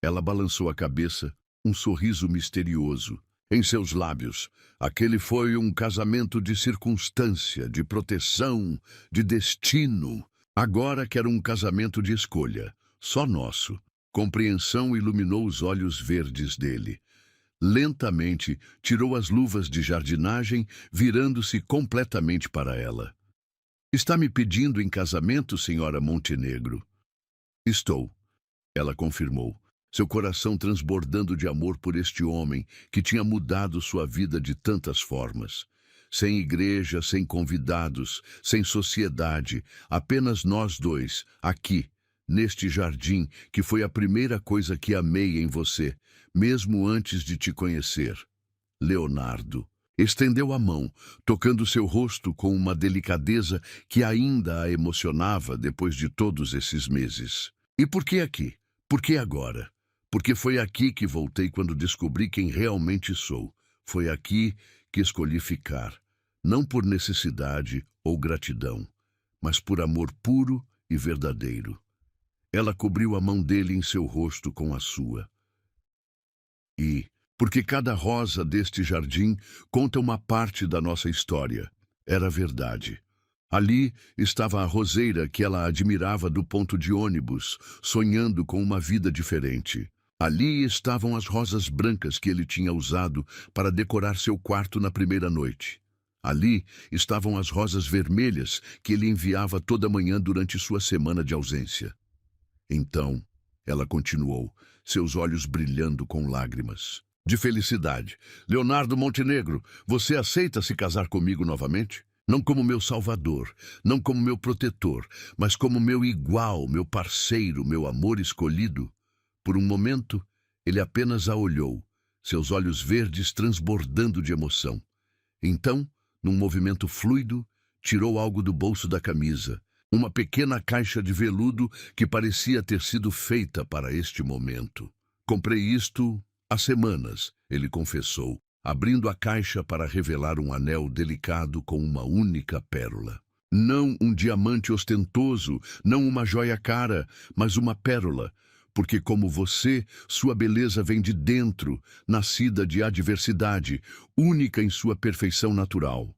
Ela balançou a cabeça, um sorriso misterioso em seus lábios. Aquele foi um casamento de circunstância, de proteção, de destino. Agora quero um casamento de escolha, só nosso. Compreensão iluminou os olhos verdes dele. Lentamente, tirou as luvas de jardinagem, virando-se completamente para ela. "Está me pedindo em casamento, senhora Montenegro?" "Estou", ela confirmou, seu coração transbordando de amor por este homem que tinha mudado sua vida de tantas formas. Sem igreja, sem convidados, sem sociedade, apenas nós dois, aqui, neste jardim, que foi a primeira coisa que amei em você, mesmo antes de te conhecer. Leonardo. Estendeu a mão, tocando seu rosto com uma delicadeza que ainda a emocionava depois de todos esses meses. "E por que aqui? Por que agora?" "Porque foi aqui que voltei quando descobri quem realmente sou. Foi aqui que escolhi ficar. Não por necessidade ou gratidão, mas por amor puro e verdadeiro." Ela cobriu a mão dele em seu rosto com a sua. "E porque cada rosa deste jardim conta uma parte da nossa história." Era verdade. Ali estava a roseira que ela admirava do ponto de ônibus, sonhando com uma vida diferente. Ali estavam as rosas brancas que ele tinha usado para decorar seu quarto na primeira noite. Ali estavam as rosas vermelhas que ele enviava toda manhã durante sua semana de ausência. Então, ela continuou, seus olhos brilhando com lágrimas. De felicidade. Leonardo Montenegro, você aceita se casar comigo novamente? Não como meu salvador, não como meu protetor, mas como meu igual, meu parceiro, meu amor escolhido. Por um momento, ele apenas a olhou, seus olhos verdes transbordando de emoção. Então, num movimento fluido, tirou algo do bolso da camisa, uma pequena caixa de veludo que parecia ter sido feita para este momento. Comprei isto há semanas, ele confessou, abrindo a caixa para revelar um anel delicado com uma única pérola. Não um diamante ostentoso, não uma joia cara, mas uma pérola, porque como você, sua beleza vem de dentro, nascida de adversidade, única em sua perfeição natural.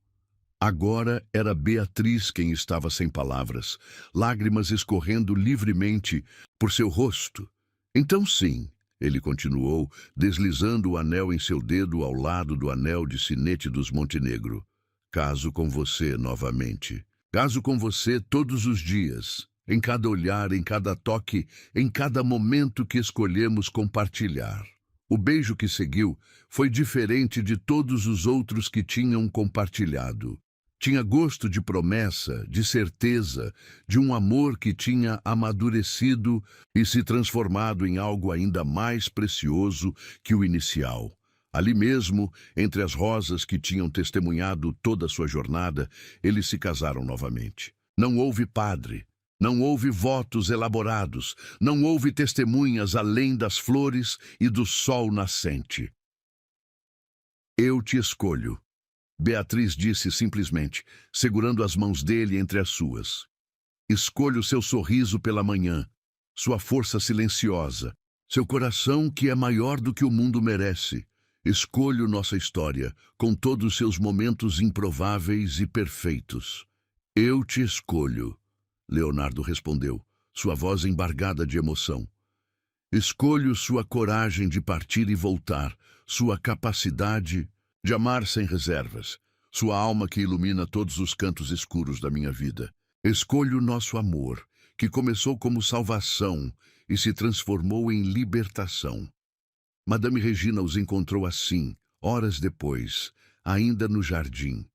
Agora era Beatriz quem estava sem palavras, lágrimas escorrendo livremente por seu rosto. Então sim, ele continuou, deslizando o anel em seu dedo ao lado do anel de sinete dos Montenegro. Caso com você novamente. Caso com você todos os dias, em cada olhar, em cada toque, em cada momento que escolhemos compartilhar. O beijo que seguiu foi diferente de todos os outros que tinham compartilhado. Tinha gosto de promessa, de certeza, de um amor que tinha amadurecido e se transformado em algo ainda mais precioso que o inicial. Ali mesmo, entre as rosas que tinham testemunhado toda a sua jornada, eles se casaram novamente. Não houve padre, não houve votos elaborados, não houve testemunhas além das flores e do sol nascente. Eu te escolho. Beatriz disse simplesmente, segurando as mãos dele entre as suas. Escolho seu sorriso pela manhã, sua força silenciosa, seu coração que é maior do que o mundo merece. Escolho nossa história, com todos seus momentos improváveis e perfeitos. Eu te escolho, Leonardo respondeu, sua voz embargada de emoção. Escolho sua coragem de partir e voltar, sua capacidade de amar sem reservas, sua alma que ilumina todos os cantos escuros da minha vida. Escolho nosso amor, que começou como salvação e se transformou em libertação. Madame Regina os encontrou assim, horas depois, ainda no jardim.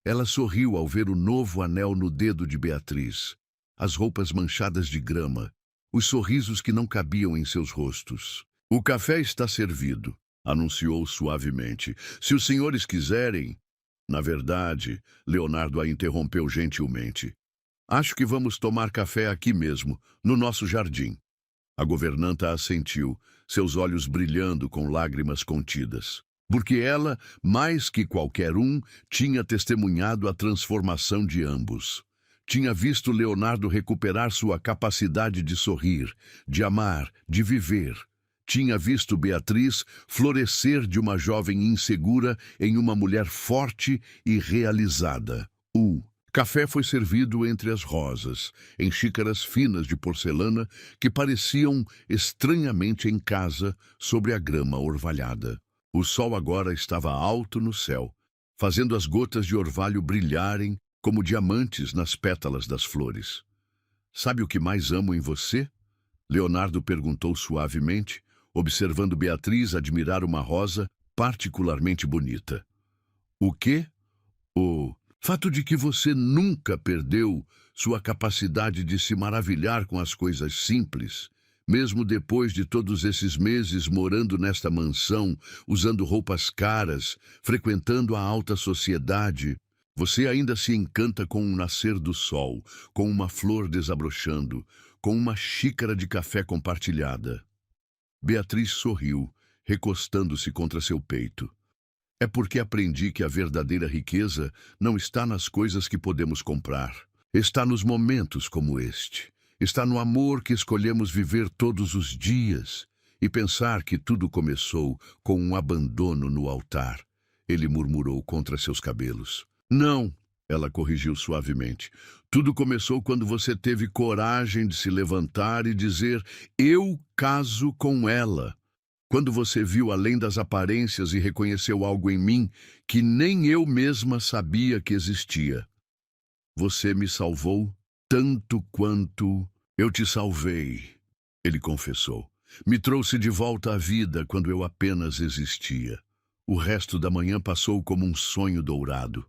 Ela sorriu ao ver o novo anel no dedo de Beatriz, as roupas manchadas de grama, os sorrisos que não cabiam em seus rostos. O café está servido, anunciou suavemente. Se os senhores quiserem... Na verdade, Leonardo a interrompeu gentilmente. Acho que vamos tomar café aqui mesmo, no nosso jardim. A governanta assentiu, seus olhos brilhando com lágrimas contidas. Porque ela, mais que qualquer um, tinha testemunhado a transformação de ambos. Tinha visto Leonardo recuperar sua capacidade de sorrir, de amar, de viver. Tinha visto Beatriz florescer de uma jovem insegura em uma mulher forte e realizada. O café foi servido entre as rosas, em xícaras finas de porcelana que pareciam estranhamente em casa sobre a grama orvalhada. O sol agora estava alto no céu, fazendo as gotas de orvalho brilharem como diamantes nas pétalas das flores. Sabe o que mais amo em você? Leonardo perguntou suavemente, observando Beatriz admirar uma rosa particularmente bonita. O quê? O fato de que você nunca perdeu sua capacidade de se maravilhar com as coisas simples, mesmo depois de todos esses meses morando nesta mansão, usando roupas caras, frequentando a alta sociedade. Você ainda se encanta com o nascer do sol, com uma flor desabrochando, com uma xícara de café compartilhada. Beatriz sorriu, recostando-se contra seu peito. É porque aprendi que a verdadeira riqueza não está nas coisas que podemos comprar. Está nos momentos como este. Está no amor que escolhemos viver todos os dias. E pensar que tudo começou com um abandono no altar. Ele murmurou contra seus cabelos. Não, ela corrigiu suavemente. Tudo começou quando você teve coragem de se levantar e dizer: eu caso com ela. Quando você viu além das aparências e reconheceu algo em mim que nem eu mesma sabia que existia. Você me salvou tanto quanto eu te salvei, ele confessou. Me trouxe de volta à vida quando eu apenas existia. O resto da manhã passou como um sonho dourado.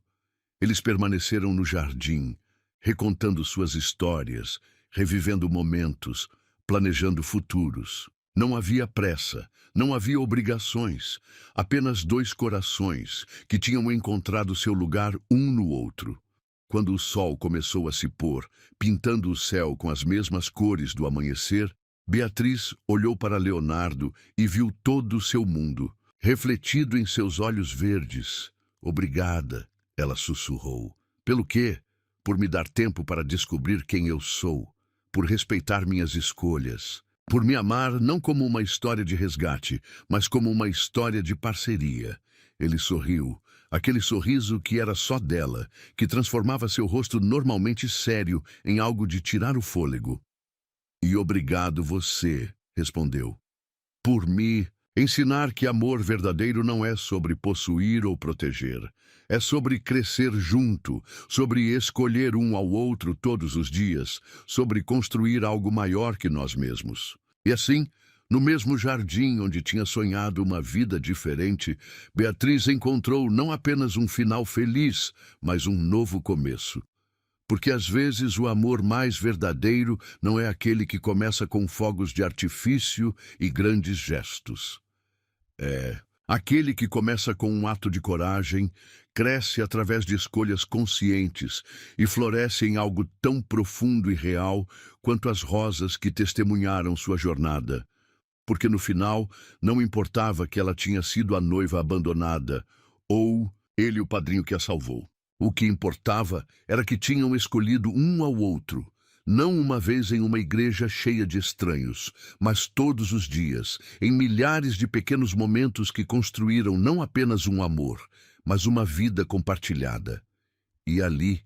Eles permaneceram no jardim, recontando suas histórias, revivendo momentos, planejando futuros. Não havia pressa, não havia obrigações, apenas dois corações que tinham encontrado seu lugar um no outro. Quando o sol começou a se pôr, pintando o céu com as mesmas cores do amanhecer, Beatriz olhou para Leonardo e viu todo o seu mundo, refletido em seus olhos verdes. Obrigada, ela sussurrou. Pelo quê? Por me dar tempo para descobrir quem eu sou, por respeitar minhas escolhas, por me amar não como uma história de resgate, mas como uma história de parceria. Ele sorriu, aquele sorriso que era só dela, que transformava seu rosto normalmente sério em algo de tirar o fôlego. E obrigado você, respondeu, por me ensinar que amor verdadeiro não é sobre possuir ou proteger. É sobre crescer junto, sobre escolher um ao outro todos os dias, sobre construir algo maior que nós mesmos. E assim, no mesmo jardim onde tinha sonhado uma vida diferente, Beatriz encontrou não apenas um final feliz, mas um novo começo. Porque às vezes o amor mais verdadeiro não é aquele que começa com fogos de artifício e grandes gestos. É aquele que começa com um ato de coragem, cresce através de escolhas conscientes e floresce em algo tão profundo e real quanto as rosas que testemunharam sua jornada. Porque no final não importava que ela tinha sido a noiva abandonada ou ele o padrinho que a salvou. O que importava era que tinham escolhido um ao outro, não uma vez em uma igreja cheia de estranhos, mas todos os dias, em milhares de pequenos momentos que construíram não apenas um amor, mas uma vida compartilhada. E ali,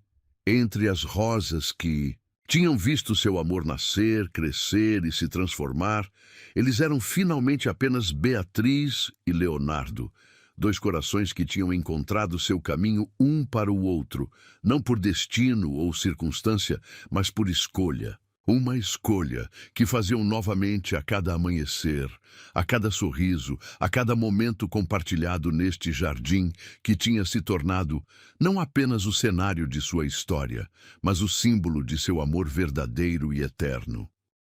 entre as rosas que tinham visto seu amor nascer, crescer e se transformar, eles eram finalmente apenas Beatriz e Leonardo, dois corações que tinham encontrado seu caminho um para o outro, não por destino ou circunstância, mas por escolha. Uma escolha que faziam novamente a cada amanhecer, a cada sorriso, a cada momento compartilhado neste jardim que tinha se tornado não apenas o cenário de sua história, mas o símbolo de seu amor verdadeiro e eterno.